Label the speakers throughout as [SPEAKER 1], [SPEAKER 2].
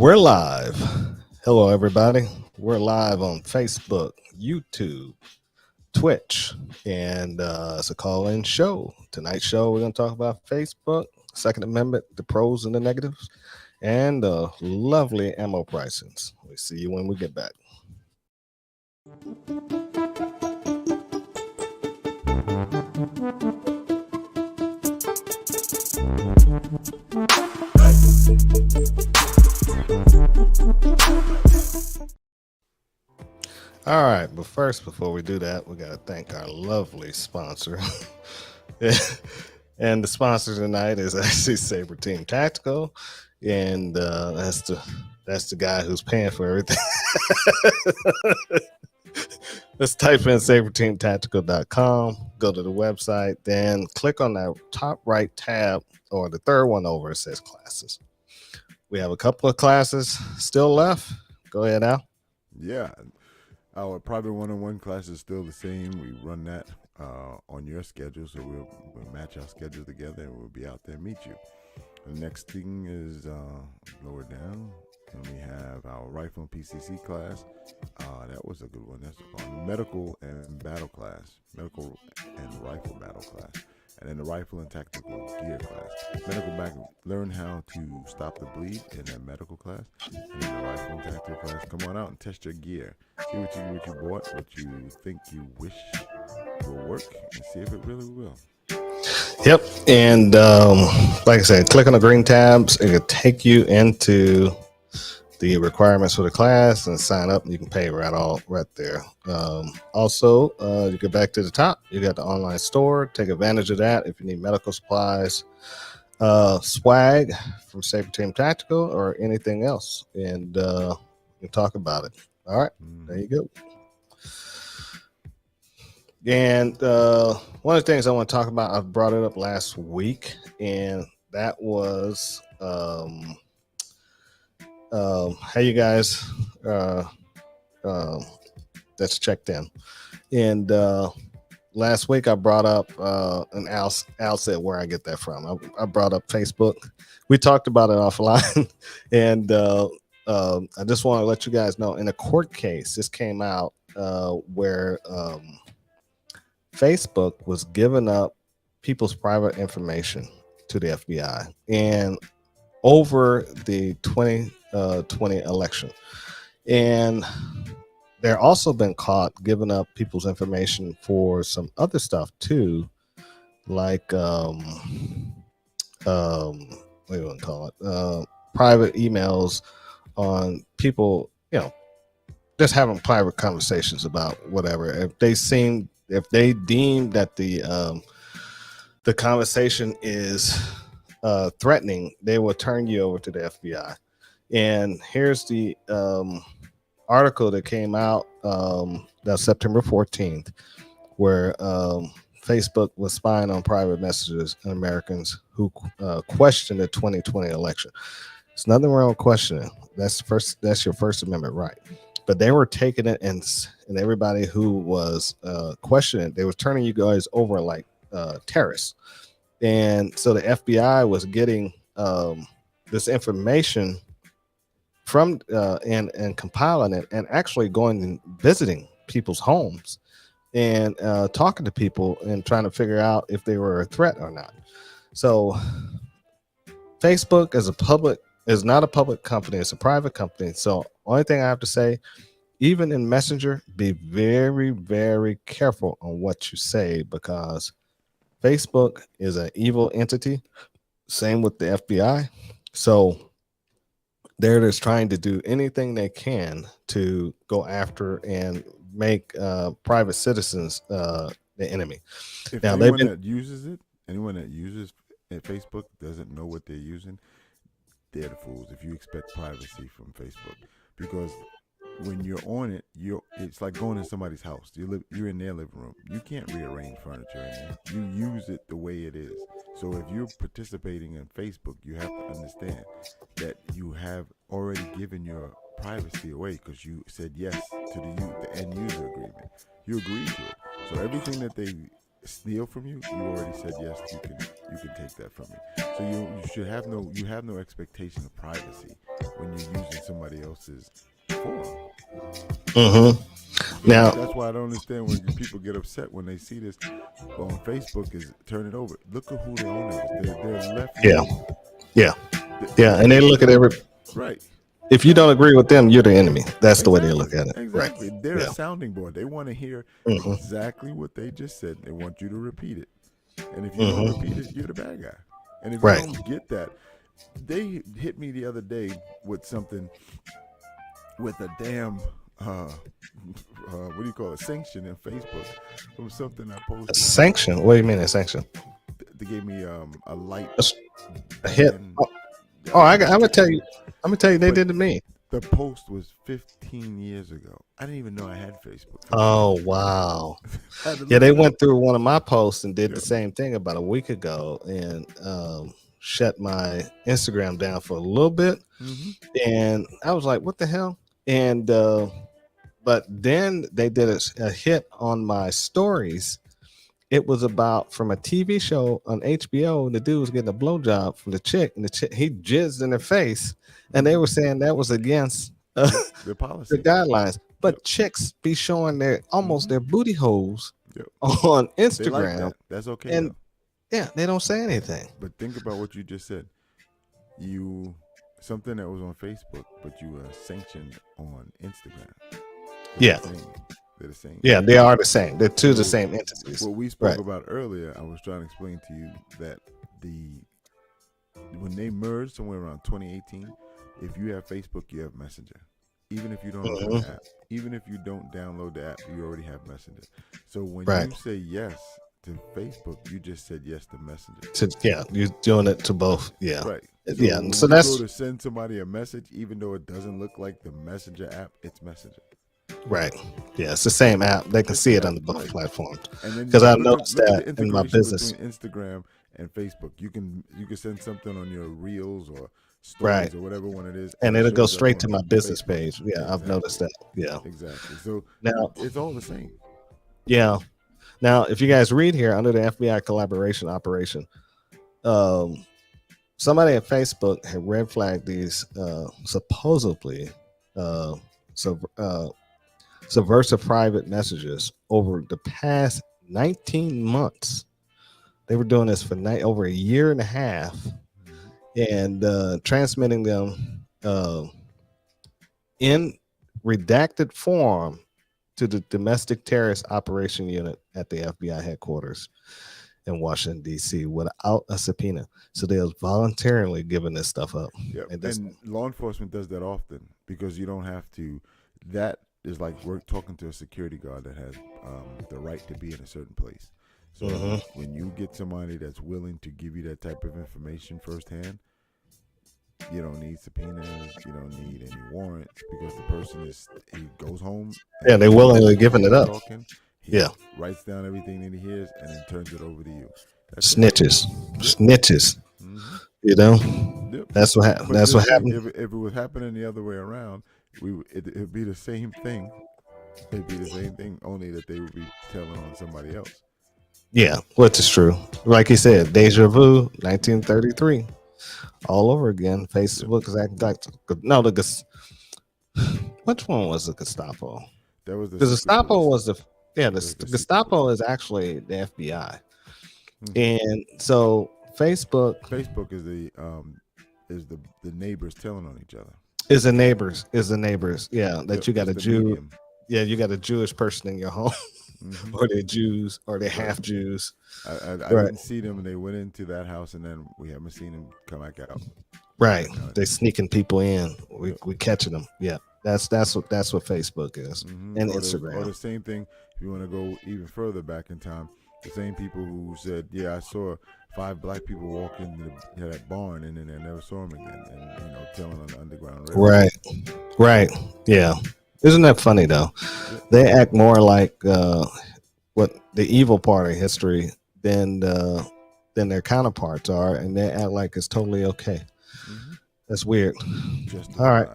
[SPEAKER 1] We're live. Hello, everybody. We're live on Facebook, YouTube, Twitch, and it's a call-in show. Tonight's show, we're going to talk about Facebook, Second Amendment, the pros and the negatives, and the lovely ammo pricings. We'll see you when we get back. All right, but first, before we do that, we got to thank our lovely sponsor. And the sponsor tonight is actually Saber Team Tactical, and that's the guy who's paying for everything. Let's type in saberteamtactical.com, go to the website, then click on that top right tab or the third one over. It says classes. We have a couple of classes still left. Go ahead, Al.
[SPEAKER 2] Yeah, our private one-on-one class is still the same. We run that on your schedule, so we'll match our schedule together, and we'll be out there and meet you. The next thing is lower down, and we have our rifle and PCC class. That was a good one. That's on medical and battle class, medical and rifle battle class, and then the rifle and tactical gear class. Medical back, learn how to stop the bleed in that medical class, and then the rifle and tactical class. Come on out and test your gear. See what you bought, what you think you wish will work, and see if it really will.
[SPEAKER 1] Yep, and like I said, click on the green tabs. It'll take you into the requirements for the class and sign up. You can pay right there. Also, you get back to the top. You got the online store. Take advantage of that if you need medical supplies, swag from Saber Team Tactical, or anything else, and you can talk about it. All right, there you go. And one of the things I want to talk about, I brought it up last week, and that was how you guys that's checked in. And last week I brought up, and Al said where I get that from. I brought up Facebook. We talked about it offline, and I just want to let you guys know, in a court case, this came out where Facebook was giving up people's private information to the FBI and over the 2020 election. And they're also been caught giving up people's information for some other stuff too, like what do you want to call it? Private emails on people, just having private conversations about whatever. If they deem that the conversation is threatening, they will turn you over to the FBI. And here's the article that came out that's September 14th, where Facebook was spying on private messages and Americans who questioned the 2020 election. There's nothing wrong with questioning. That's your First Amendment right. But they were taking it, and everybody who was questioning it, they were turning you guys over like terrorists. And so the FBI was getting this information from and compiling it, and actually going and visiting people's homes and talking to people and trying to figure out if they were a threat or not. So Facebook is not a public company, it's a private company. So only thing I have to say, even in Messenger, be very, very careful on what you say, because Facebook is an evil entity. Same with the FBI. So they're just trying to do anything they can to go after and make private citizens the enemy.
[SPEAKER 2] If
[SPEAKER 1] Now,
[SPEAKER 2] anyone that uses Facebook doesn't know what they're using, they're the fools. If you expect privacy from Facebook, because when you're on it, it's like going in somebody's house. You're in their living room. You can't rearrange furniture in there. You use it the way it is. So if you're participating in Facebook, you have to understand that you have already given your privacy away, because you said yes to the end user agreement. You agreed to it. So everything that they steal from you, you already said yes. You can take that from me. So you should have no expectation of privacy when you're using somebody else's form.
[SPEAKER 1] Mm-hmm.
[SPEAKER 2] So
[SPEAKER 1] Now,
[SPEAKER 2] that's why I don't understand when people get upset when they see this on Facebook. Is turn it over. Look at who the owner is. They're left
[SPEAKER 1] yeah,
[SPEAKER 2] wing.
[SPEAKER 1] yeah,
[SPEAKER 2] They
[SPEAKER 1] yeah, and they
[SPEAKER 2] can't
[SPEAKER 1] look at
[SPEAKER 2] even
[SPEAKER 1] every.
[SPEAKER 2] right.
[SPEAKER 1] If you don't agree with them, you're the enemy. That's the way they
[SPEAKER 2] Exactly.
[SPEAKER 1] look at it. Right.
[SPEAKER 2] Exactly. They're a
[SPEAKER 1] Yeah.
[SPEAKER 2] sounding board. They want to hear
[SPEAKER 1] Mm-hmm.
[SPEAKER 2] exactly what they just said. They want you to repeat it. And if you don't repeat
[SPEAKER 1] Mm-hmm.
[SPEAKER 2] it, you're the bad guy. And if you
[SPEAKER 1] Right.
[SPEAKER 2] don't get that, they hit me the other day with something with a damn what do you call it, sanction in Facebook from something I
[SPEAKER 1] A
[SPEAKER 2] posted.
[SPEAKER 1] sanction. What do you mean a sanction?
[SPEAKER 2] They gave me a light
[SPEAKER 1] A, a hit.
[SPEAKER 2] ban.
[SPEAKER 1] Oh,
[SPEAKER 2] I
[SPEAKER 1] I'm gonna tell you. I'm gonna tell you, they
[SPEAKER 2] But
[SPEAKER 1] did to me.
[SPEAKER 2] the post was 15 years ago. I didn't even know I had Facebook 15
[SPEAKER 1] Oh
[SPEAKER 2] years ago.
[SPEAKER 1] wow.
[SPEAKER 2] I had to
[SPEAKER 1] Yeah,
[SPEAKER 2] look
[SPEAKER 1] they
[SPEAKER 2] it up.
[SPEAKER 1] went through one of my posts and did
[SPEAKER 2] Yeah.
[SPEAKER 1] the same thing about a week ago, and shut my Instagram down for a little bit.
[SPEAKER 2] Mm-hmm.
[SPEAKER 1] And I was like, "What the hell?" And but then they did a hit on my stories. It was about from a TV show on HBO, and the dude was getting a blowjob from the chick, and the chick he jizzed in her face, and they were saying that was against
[SPEAKER 2] The
[SPEAKER 1] the
[SPEAKER 2] policy.
[SPEAKER 1] guidelines. But
[SPEAKER 2] Yep.
[SPEAKER 1] chicks be showing their almost their booty holes
[SPEAKER 2] Yep.
[SPEAKER 1] on
[SPEAKER 2] They like
[SPEAKER 1] Instagram,
[SPEAKER 2] that. That's okay
[SPEAKER 1] and
[SPEAKER 2] though.
[SPEAKER 1] yeah, they don't say anything.
[SPEAKER 2] But think about what you just said. You something that was on Facebook, but you sanctioned on Instagram.
[SPEAKER 1] Yeah,
[SPEAKER 2] They're the same.
[SPEAKER 1] yeah, they are the same. They're two of the
[SPEAKER 2] So,
[SPEAKER 1] same entities.
[SPEAKER 2] What we spoke
[SPEAKER 1] Right.
[SPEAKER 2] about earlier, I was trying to explain to you that when they merged somewhere around 2018, if you have Facebook, you have Messenger. Even if you don't open the app, even if you don't download the app, you already have Messenger. So when
[SPEAKER 1] Right.
[SPEAKER 2] you say yes to Facebook, you just said yes to Messenger.
[SPEAKER 1] Yeah, you're doing it to both. Yeah,
[SPEAKER 2] Right.
[SPEAKER 1] yeah.
[SPEAKER 2] when
[SPEAKER 1] So
[SPEAKER 2] you
[SPEAKER 1] that's
[SPEAKER 2] go to send somebody a message, even though it doesn't look like the Messenger app, it's Messenger.
[SPEAKER 1] right. Yeah, it's the same app. They can
[SPEAKER 2] It's
[SPEAKER 1] see
[SPEAKER 2] the
[SPEAKER 1] it
[SPEAKER 2] app,
[SPEAKER 1] on both
[SPEAKER 2] right.
[SPEAKER 1] platforms.
[SPEAKER 2] And then
[SPEAKER 1] 'Cause I've
[SPEAKER 2] look
[SPEAKER 1] noticed
[SPEAKER 2] at
[SPEAKER 1] that
[SPEAKER 2] the
[SPEAKER 1] in my
[SPEAKER 2] integration
[SPEAKER 1] business.
[SPEAKER 2] between Instagram and Facebook. You can send something on your reels or stories
[SPEAKER 1] Right.
[SPEAKER 2] or whatever one it is,
[SPEAKER 1] And
[SPEAKER 2] it
[SPEAKER 1] it'll go
[SPEAKER 2] shows up
[SPEAKER 1] straight
[SPEAKER 2] on
[SPEAKER 1] to my business
[SPEAKER 2] Facebook.
[SPEAKER 1] page. Yeah, I've
[SPEAKER 2] Exactly.
[SPEAKER 1] noticed that. Yeah.
[SPEAKER 2] Exactly. So
[SPEAKER 1] Now,
[SPEAKER 2] it's all the same.
[SPEAKER 1] yeah. Now, if you guys read here under the FBI collaboration operation, um, somebody at Facebook had red flagged these supposedly uh, sub, uh, subversive private messages over the past 19 months. They were doing this for over a year and a half, and transmitting them in redacted form to the domestic terrorist operation unit at the FBI headquarters in Washington, D.C. without a subpoena. So they was voluntarily giving this stuff up.
[SPEAKER 2] Yep.
[SPEAKER 1] And
[SPEAKER 2] law enforcement does that often because you don't have to. That is like we're talking to a security guard that has the right to be in a certain place. So when you get somebody that's willing to give you that type of information firsthand, you don't need subpoenas, you don't need any warrants because the person he goes home.
[SPEAKER 1] Yeah, they willingly giving it up.
[SPEAKER 2] He
[SPEAKER 1] Yeah.
[SPEAKER 2] writes down everything that he hears and then turns it over to you.
[SPEAKER 1] That's snitches. Snitches. You know?
[SPEAKER 2] Yep.
[SPEAKER 1] That's what happened. That's what happened.
[SPEAKER 2] If it was happening the other way around, it'd be the same thing. It'd be the same thing, only that they would be telling on somebody else.
[SPEAKER 1] Yeah, which is true. Like he said, deja vu, 1933, all over again. Facebook is acting like which one was the Gestapo?
[SPEAKER 2] That was the
[SPEAKER 1] Gestapo was the Gestapo is actually the FBI, and so Facebook
[SPEAKER 2] is the neighbors telling on each other.
[SPEAKER 1] Is the neighbors. Yeah, that you got a Jew.
[SPEAKER 2] Medium.
[SPEAKER 1] Yeah, you got a Jewish person in your home. Or they're Jews, or they're half Jews.
[SPEAKER 2] I didn't see them, and they went into that house, and then we haven't seen them come back out.
[SPEAKER 1] Right, they sneaking people in. We catching them. Yeah, that's what Facebook is, and Instagram.
[SPEAKER 2] Or the same thing. If you want to go even further back in time, the same people who said, "Yeah, I saw 5 black people walk into that barn, and then I never saw them again," and telling on the underground railroad.
[SPEAKER 1] Right, yeah. Isn't that funny though? They act more like what the evil part of history than their counterparts are, and they act like it's totally okay. That's weird. All right,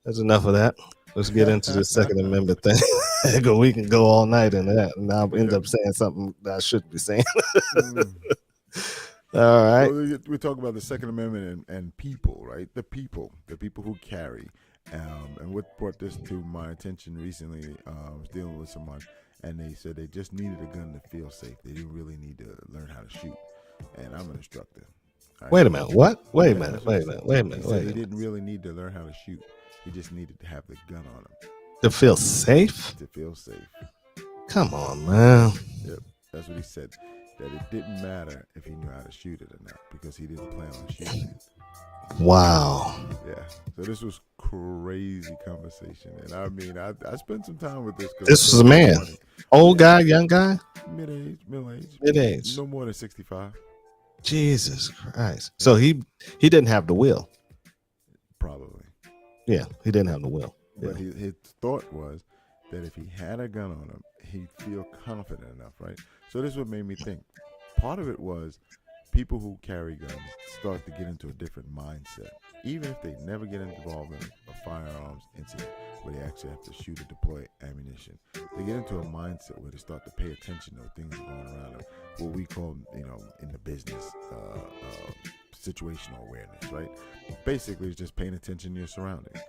[SPEAKER 1] that's enough of that. Let's get into the Second Amendment thing. We can go all night in that, and I'll end
[SPEAKER 2] Yeah.
[SPEAKER 1] up saying something that I shouldn't be saying.
[SPEAKER 2] Mm.
[SPEAKER 1] All right.
[SPEAKER 2] So we talk about the Second Amendment and people, right? The people who carry. And what brought this to my attention recently, I was dealing with someone, and they said they just needed a gun to feel safe. They didn't really need to learn how to shoot. And I'm an instructor. Right?
[SPEAKER 1] Wait a minute. What? Wait a
[SPEAKER 2] Yeah,
[SPEAKER 1] minute.
[SPEAKER 2] that's what
[SPEAKER 1] Wait
[SPEAKER 2] he
[SPEAKER 1] a minute.
[SPEAKER 2] said.
[SPEAKER 1] Wait a
[SPEAKER 2] He
[SPEAKER 1] minute.
[SPEAKER 2] said
[SPEAKER 1] Wait a
[SPEAKER 2] he
[SPEAKER 1] minute.
[SPEAKER 2] didn't really need to learn how to shoot. He just needed to have the gun on him
[SPEAKER 1] To feel safe?
[SPEAKER 2] to feel safe.
[SPEAKER 1] Come on, man.
[SPEAKER 2] Yep, that's what he said. That it didn't matter if he knew how to shoot it or not because he didn't plan on shooting it.
[SPEAKER 1] Wow.
[SPEAKER 2] Yeah. So this was crazy conversation, and I mean, I spent some time with this.
[SPEAKER 1] This was a man.
[SPEAKER 2] Funny.
[SPEAKER 1] Old guy, young guy?
[SPEAKER 2] Mid-age, middle age,
[SPEAKER 1] Mid-age.
[SPEAKER 2] no more than 65,
[SPEAKER 1] Jesus Christ. So he didn't have the will.
[SPEAKER 2] probably.
[SPEAKER 1] Yeah, he didn't have the will.
[SPEAKER 2] But his thought was that if he had a gun on him, he'd feel confident enough, right? So this is what made me think. Part of it was people who carry guns start to get into a different mindset, even if they never get involved in a firearms incident where they actually have to shoot or deploy ammunition. They get into a mindset where they start to pay attention to things that are going around them, what we call, in the business, situational awareness, right? Basically, it's just paying attention to your surroundings.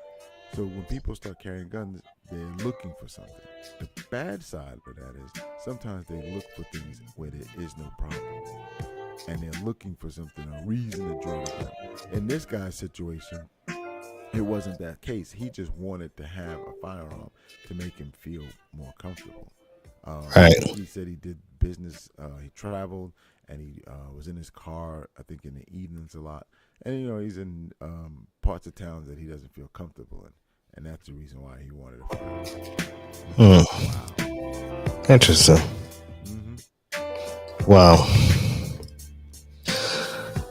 [SPEAKER 2] So when people start carrying guns, they're looking for something. The bad side of that is sometimes they look for things where there is no problem. And they're looking for something, a reason to draw the gun. In this guy's situation, it wasn't that case. He just wanted to have a firearm to make him feel more comfortable.
[SPEAKER 1] Right.
[SPEAKER 2] He said he did business, he traveled, and he was in his car, I think in the evenings a lot. And, he's in parts of towns that he doesn't feel comfortable in. And that's the reason why he wanted a firearm. Wow.
[SPEAKER 1] Interesting.
[SPEAKER 2] Mm-hmm.
[SPEAKER 1] Wow.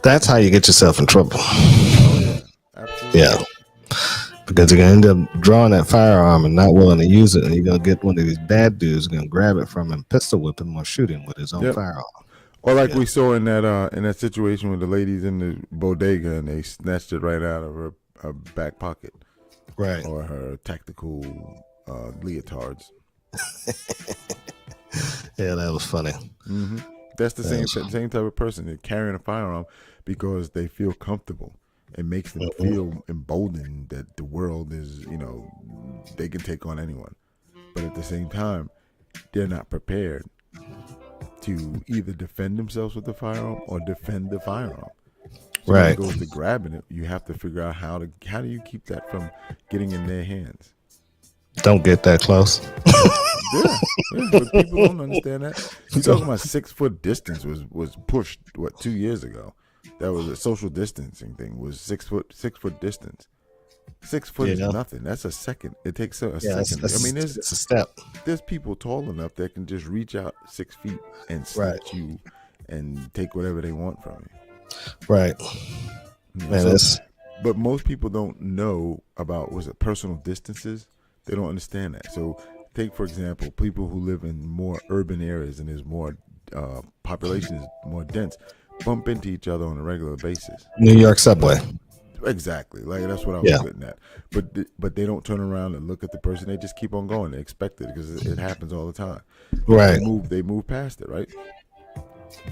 [SPEAKER 1] That's how you get yourself in trouble.
[SPEAKER 2] Oh, yeah. Absolutely.
[SPEAKER 1] Yeah. Because you're going to end up drawing that firearm and not willing to use it. And you're going to get one of these bad dudes going to grab it from him, pistol whip him, or shoot him with his own firearm.
[SPEAKER 2] Or like we saw in that situation with the ladies in the bodega, and they snatched it right out of her back pocket.
[SPEAKER 1] Right.
[SPEAKER 2] Or her tactical leotards.
[SPEAKER 1] Yeah, that was funny.
[SPEAKER 2] Mm-hmm. That's the same type of person. They're carrying a firearm because they feel comfortable. It makes them feel emboldened that the world is, they can take on anyone. But at the same time, they're not prepared to either defend themselves with the firearm or defend the firearm. So when it goes to grabbing it, you have to figure out how do you keep that from getting in their hands.
[SPEAKER 1] Don't get that close.
[SPEAKER 2] Yeah, but people don't understand that. You're talking about 6 foot distance was pushed 2 years ago. That was a social distancing thing. Was 6 foot distance. 6 foot is nothing. That's a second. It takes a second.
[SPEAKER 1] It's a step.
[SPEAKER 2] There's people tall enough that can just reach out 6 feet and snatch you and take whatever they want from you.
[SPEAKER 1] Right.
[SPEAKER 2] But most people don't know about personal distances. They don't understand that. So take, for example, people who live in more urban areas and there's more population is more dense, bump into each other on a regular basis.
[SPEAKER 1] New York subway.
[SPEAKER 2] Exactly. Like that's what I was getting at. But they don't turn around and look at the person. They just keep on going. They expect it because it happens all the time.
[SPEAKER 1] Right.
[SPEAKER 2] They move past it, right?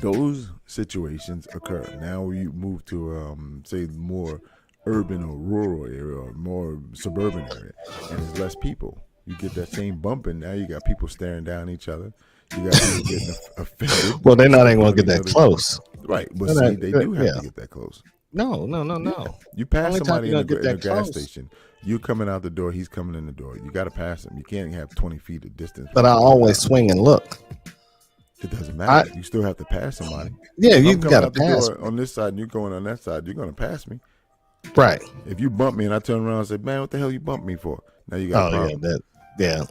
[SPEAKER 2] Those situations occur. Now you move to say more urban or rural area or more suburban area, and there's less people. You get that same bumping. Now you got people staring down each other. You got people getting offended.
[SPEAKER 1] Well, they're not even going to get that close.
[SPEAKER 2] Right. But see, they do have to get that close.
[SPEAKER 1] No.
[SPEAKER 2] Yeah. You pass somebody in a gas station. You coming out the door, he's coming in the door. You got to pass him. You can't have 20 feet of distance.
[SPEAKER 1] But I always swing and look.
[SPEAKER 2] It doesn't matter. You still have to pass somebody.
[SPEAKER 1] Yeah, you got to pass
[SPEAKER 2] on this side and you're going on that side. You're going to pass me.
[SPEAKER 1] Right.
[SPEAKER 2] If you bump me and I turn around and say, "Man, what the hell you bumped me for?" Now you got a problem.
[SPEAKER 1] Yeah,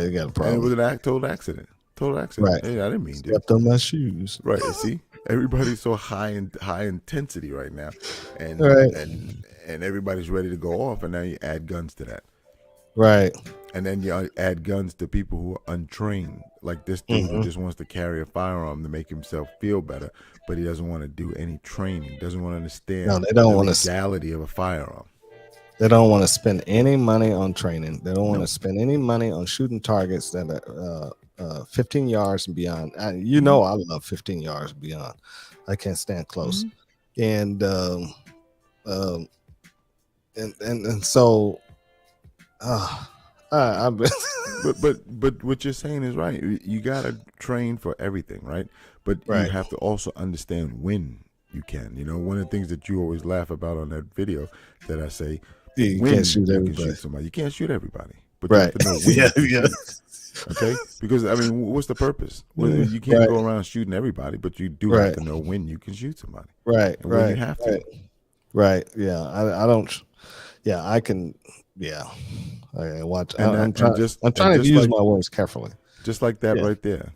[SPEAKER 1] you got a problem.
[SPEAKER 2] And it was a total accident.
[SPEAKER 1] Right.
[SPEAKER 2] Hey, I didn't mean to.
[SPEAKER 1] Stepped on my shoes.
[SPEAKER 2] Right. See, everybody's so high intensity right now, and everybody's ready to go off, and now you add guns to that.
[SPEAKER 1] Right.
[SPEAKER 2] And then you add guns to people who are untrained, like this dude who just wants to carry a firearm to make himself feel better, but he doesn't want to do any training, doesn't want to understand
[SPEAKER 1] they don't
[SPEAKER 2] the
[SPEAKER 1] want
[SPEAKER 2] legality of a firearm.
[SPEAKER 1] They don't want to spend any money on training. They don't want to
[SPEAKER 2] No.
[SPEAKER 1] spend any money on shooting targets that are 15 yards and beyond. You
[SPEAKER 2] Mm-hmm.
[SPEAKER 1] know, I love 15 yards and beyond. I can't stand close.
[SPEAKER 2] Mm-hmm.
[SPEAKER 1] And um, and so uh, I've been
[SPEAKER 2] But what you're saying is right. You gotta train for everything, right? But you
[SPEAKER 1] right.
[SPEAKER 2] have to also understand when you can. You know, one of the things that you always laugh about on that video that I say,
[SPEAKER 1] You can't
[SPEAKER 2] when
[SPEAKER 1] shoot
[SPEAKER 2] you can
[SPEAKER 1] everybody.
[SPEAKER 2] shoot somebody. You can't shoot everybody, but you have
[SPEAKER 1] Right.
[SPEAKER 2] to know when
[SPEAKER 1] Yeah.
[SPEAKER 2] you can
[SPEAKER 1] Yeah.
[SPEAKER 2] shoot. Okay, because I mean, what's the purpose? Well,
[SPEAKER 1] Yeah.
[SPEAKER 2] you can't
[SPEAKER 1] Right.
[SPEAKER 2] go around shooting everybody, but you do have
[SPEAKER 1] Right.
[SPEAKER 2] to know when you can shoot somebody
[SPEAKER 1] Right.
[SPEAKER 2] and when you
[SPEAKER 1] Right.
[SPEAKER 2] have to.
[SPEAKER 1] Right. Right. Yeah. I don't. Yeah. I can. Yeah. I watch.
[SPEAKER 2] And
[SPEAKER 1] I'm
[SPEAKER 2] that
[SPEAKER 1] trying. I'm
[SPEAKER 2] and
[SPEAKER 1] trying to use my words carefully.
[SPEAKER 2] just like that
[SPEAKER 1] Yeah.
[SPEAKER 2] right there.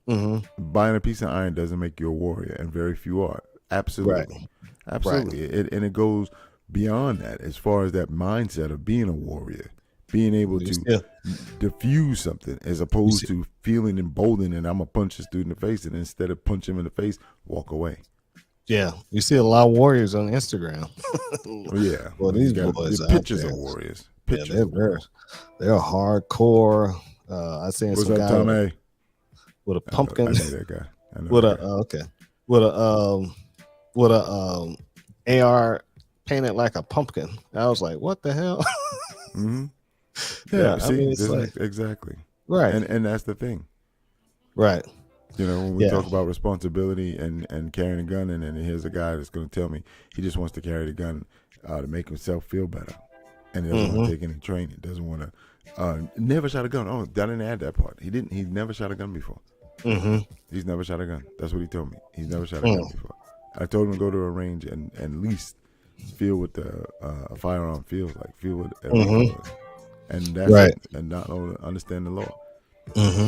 [SPEAKER 1] Mm-hmm.
[SPEAKER 2] Buying a piece of iron doesn't make you a warrior, and very few are.
[SPEAKER 1] Right.
[SPEAKER 2] Absolutely,
[SPEAKER 1] Right.
[SPEAKER 2] absolutely. And it goes beyond that as far as that mindset of being a warrior, being able
[SPEAKER 1] You
[SPEAKER 2] to
[SPEAKER 1] still.
[SPEAKER 2] diffuse something as
[SPEAKER 1] You
[SPEAKER 2] opposed
[SPEAKER 1] see,
[SPEAKER 2] to feeling emboldened and I'm gonna punch this dude in the face, and instead of punch him in the face, walk away.
[SPEAKER 1] yeah. You see a lot of warriors on Instagram.
[SPEAKER 2] Oh yeah,
[SPEAKER 1] Well,
[SPEAKER 2] well, you
[SPEAKER 1] these
[SPEAKER 2] got
[SPEAKER 1] boys out
[SPEAKER 2] pictures
[SPEAKER 1] there.
[SPEAKER 2] of warriors.
[SPEAKER 1] Yeah.
[SPEAKER 2] Pictures of warriors.
[SPEAKER 1] They're hardcore. I seen
[SPEAKER 2] What's
[SPEAKER 1] some
[SPEAKER 2] up,
[SPEAKER 1] guy
[SPEAKER 2] Tommy?
[SPEAKER 1] with a
[SPEAKER 2] I know,
[SPEAKER 1] pumpkin.
[SPEAKER 2] I know that guy. I know
[SPEAKER 1] With
[SPEAKER 2] that
[SPEAKER 1] a
[SPEAKER 2] guy.
[SPEAKER 1] okay. With a with a AR painted like a pumpkin. I was like, what the hell?
[SPEAKER 2] Mm-hmm. Yeah,
[SPEAKER 1] Yeah. I
[SPEAKER 2] see,
[SPEAKER 1] mean, it's
[SPEAKER 2] this
[SPEAKER 1] like
[SPEAKER 2] exactly,
[SPEAKER 1] right.
[SPEAKER 2] and that's the thing.
[SPEAKER 1] Right.
[SPEAKER 2] You know, when we
[SPEAKER 1] Yeah.
[SPEAKER 2] talk about responsibility and carrying a gun, and here's a guy that's going to tell me he just wants to carry the gun to make himself feel better, and he doesn't want to take any training, doesn't want to, never shot a gun. Oh, I didn't add that part. He didn't. He's never shot a gun before.
[SPEAKER 1] Mm-hmm.
[SPEAKER 2] He's never shot a gun. That's what he told me. He's never shot a gun before. I told him to go to a range and at least feel what the a firearm feels like, feel what a recoil is, and that's
[SPEAKER 1] Right.
[SPEAKER 2] it. And not only understand the law.
[SPEAKER 1] Mm-hmm.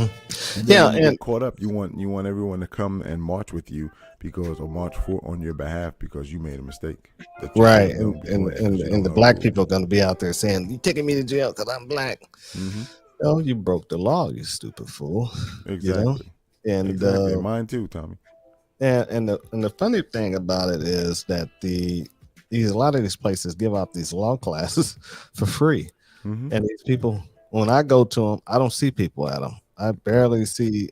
[SPEAKER 2] And then
[SPEAKER 1] Yeah.
[SPEAKER 2] when you
[SPEAKER 1] And
[SPEAKER 2] get caught up, you want everyone to come and march with you or march for on your behalf because you made a mistake. That you
[SPEAKER 1] right.
[SPEAKER 2] should've known before that, 'cause you
[SPEAKER 1] And
[SPEAKER 2] don't
[SPEAKER 1] the
[SPEAKER 2] know
[SPEAKER 1] black
[SPEAKER 2] rules.
[SPEAKER 1] people are going to be out there saying, "You taking me to jail because I'm black."
[SPEAKER 2] Mm-hmm.
[SPEAKER 1] Oh, you broke the law, you stupid fool. You know.
[SPEAKER 2] Exactly.
[SPEAKER 1] And
[SPEAKER 2] Exactly. And mine too, Tommy.
[SPEAKER 1] and the funny thing about it is that a lot of these places give out these law classes for free.
[SPEAKER 2] Mm-hmm.
[SPEAKER 1] And these people, when I go to them, I don't see people at them. I barely see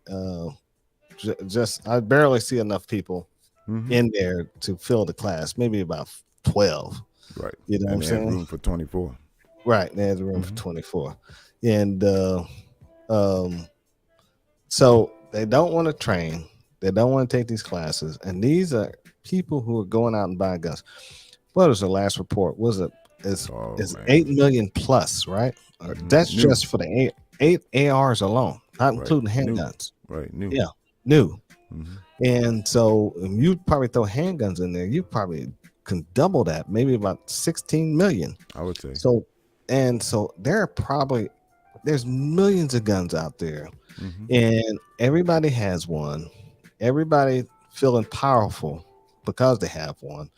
[SPEAKER 1] I barely see enough people
[SPEAKER 2] Mm-hmm.
[SPEAKER 1] in there to fill the class. Maybe about 12.
[SPEAKER 2] Right.
[SPEAKER 1] You know
[SPEAKER 2] And
[SPEAKER 1] what I'm
[SPEAKER 2] they have
[SPEAKER 1] saying?
[SPEAKER 2] room for 24.
[SPEAKER 1] Right. There's room for
[SPEAKER 2] Mhm.
[SPEAKER 1] 24. And um so they don't want to train. They don't want to take these classes. And these are people who are going out and buying guns. What was the last report? Was it is
[SPEAKER 2] Oh, man.
[SPEAKER 1] 8 million plus, right? That's
[SPEAKER 2] New.
[SPEAKER 1] just for the eight ARs alone, not
[SPEAKER 2] Right.
[SPEAKER 1] including
[SPEAKER 2] New.
[SPEAKER 1] handguns.
[SPEAKER 2] Right. New.
[SPEAKER 1] Yeah, new.
[SPEAKER 2] Mm-hmm.
[SPEAKER 1] And so you probably throw handguns in there, you probably can double that, maybe about 16 million.
[SPEAKER 2] I would say.
[SPEAKER 1] So there's millions of guns out there,
[SPEAKER 2] Mm-hmm.
[SPEAKER 1] and everybody has one. Everybody feeling powerful because they have one.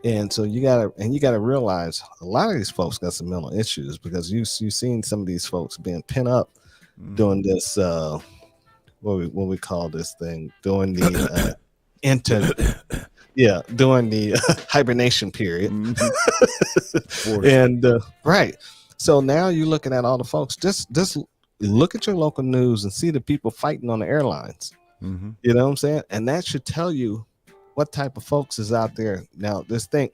[SPEAKER 1] And so you gotta realize a lot of these folks got some mental issues because you've seen some of these folks being pent up
[SPEAKER 2] Mm-hmm.
[SPEAKER 1] doing this what we call this thing, doing the during the hibernation period.
[SPEAKER 2] Mm-hmm.
[SPEAKER 1] And right. So now you're looking at all the folks. Just look at your local news and see the people fighting on the airlines.
[SPEAKER 2] Mm-hmm.
[SPEAKER 1] You know what I'm saying? And that should tell you what type of folks is out there. Now, this thing,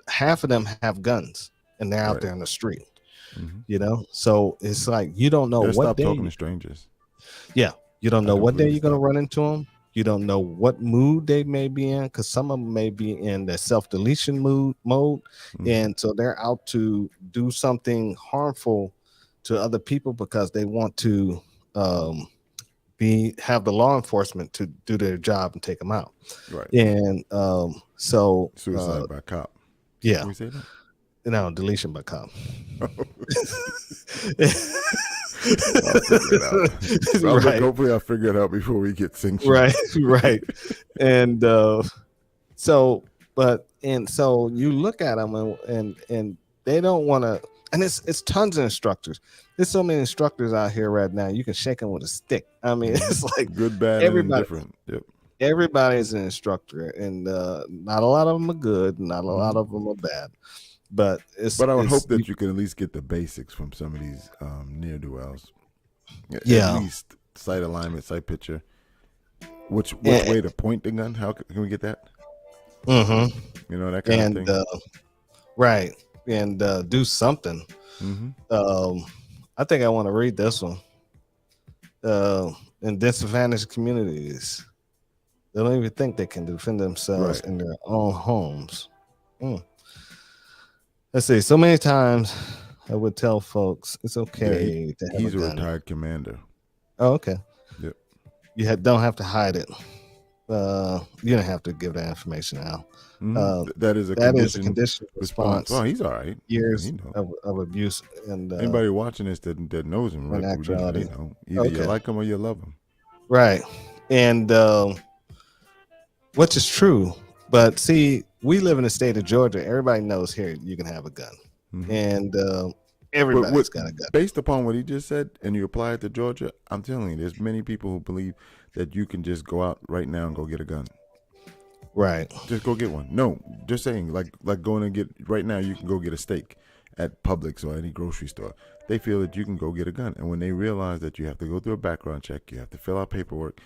[SPEAKER 1] half of them have guns and they're out
[SPEAKER 2] Right.
[SPEAKER 1] there in the street.
[SPEAKER 2] Mm-hmm.
[SPEAKER 1] You know, so it's like you don't know
[SPEAKER 2] Gotta
[SPEAKER 1] what
[SPEAKER 2] stop
[SPEAKER 1] day.
[SPEAKER 2] talking to strangers.
[SPEAKER 1] Yeah, you don't know what day
[SPEAKER 2] completely
[SPEAKER 1] you're gonna
[SPEAKER 2] stop.
[SPEAKER 1] run into them. You don't know what mood they may be in, because some of them may be in the self-deletion mode,
[SPEAKER 2] Mhm.
[SPEAKER 1] and so they're out to do something harmful to other people because they want to have the law enforcement to do their job and take them out.
[SPEAKER 2] Right.
[SPEAKER 1] And so
[SPEAKER 2] Suicide by cop.
[SPEAKER 1] yeah,
[SPEAKER 2] Can we say that?
[SPEAKER 1] no, deletion by cop.
[SPEAKER 2] I'll figure it out. So
[SPEAKER 1] Right.
[SPEAKER 2] hopefully I'll figure it out before we get sanctioned.
[SPEAKER 1] right. And so you look at them and they don't want to. And it's tons of instructors. There's so many instructors out here right now. You can shake them with a stick. I mean, it's like
[SPEAKER 2] Good, bad, and
[SPEAKER 1] everybody-
[SPEAKER 2] indifferent. Yep.
[SPEAKER 1] everybody's an instructor, and not a lot of them are good, not a lot of them are bad. but it's
[SPEAKER 2] But I would
[SPEAKER 1] it's
[SPEAKER 2] hope that you can at least get the basics from some of these near do wells. At
[SPEAKER 1] yeah.
[SPEAKER 2] least sight alignment, sight picture. Which
[SPEAKER 1] And,
[SPEAKER 2] way to point the gun? How can we get that?
[SPEAKER 1] mm-hmm.
[SPEAKER 2] You know, that kind of
[SPEAKER 1] and
[SPEAKER 2] thing.
[SPEAKER 1] right, and do something.
[SPEAKER 2] Mm-hmm.
[SPEAKER 1] Um, I think I want to read this one. In disadvantaged communities, they don't even think they can defend themselves
[SPEAKER 2] Right.
[SPEAKER 1] in their own homes. Mm. Let's see. So many times I would tell folks it's
[SPEAKER 2] Yeah,
[SPEAKER 1] okay to have a
[SPEAKER 2] he's a
[SPEAKER 1] gun.
[SPEAKER 2] retired commander.
[SPEAKER 1] Oh, okay.
[SPEAKER 2] Yep.
[SPEAKER 1] Don't have to hide it. You don't have to give that information out.
[SPEAKER 2] That is a
[SPEAKER 1] That is a
[SPEAKER 2] condition
[SPEAKER 1] conditional
[SPEAKER 2] response.
[SPEAKER 1] response.
[SPEAKER 2] Oh, he's all right.
[SPEAKER 1] Years
[SPEAKER 2] He know.
[SPEAKER 1] of abuse and
[SPEAKER 2] Anybody watching this that knows him,
[SPEAKER 1] in actuality.
[SPEAKER 2] either you
[SPEAKER 1] Okay.
[SPEAKER 2] like him or you love him.
[SPEAKER 1] Right. And which is true. But see, we live in the state of Georgia. Everybody knows here you can have a gun.
[SPEAKER 2] Mm-hmm.
[SPEAKER 1] And
[SPEAKER 2] But
[SPEAKER 1] everybody's got a gun.
[SPEAKER 2] based upon what he just said, and you apply it to Georgia, I'm telling you, there's many people who believe that you can just go out right now and go get a gun.
[SPEAKER 1] Right.
[SPEAKER 2] Just go get one. No, just saying, like going to get right now, you can go get a steak at Publix or any grocery store. They feel that you can go get a gun, and when they realize that you have to go through a background check, you have to fill out paperwork.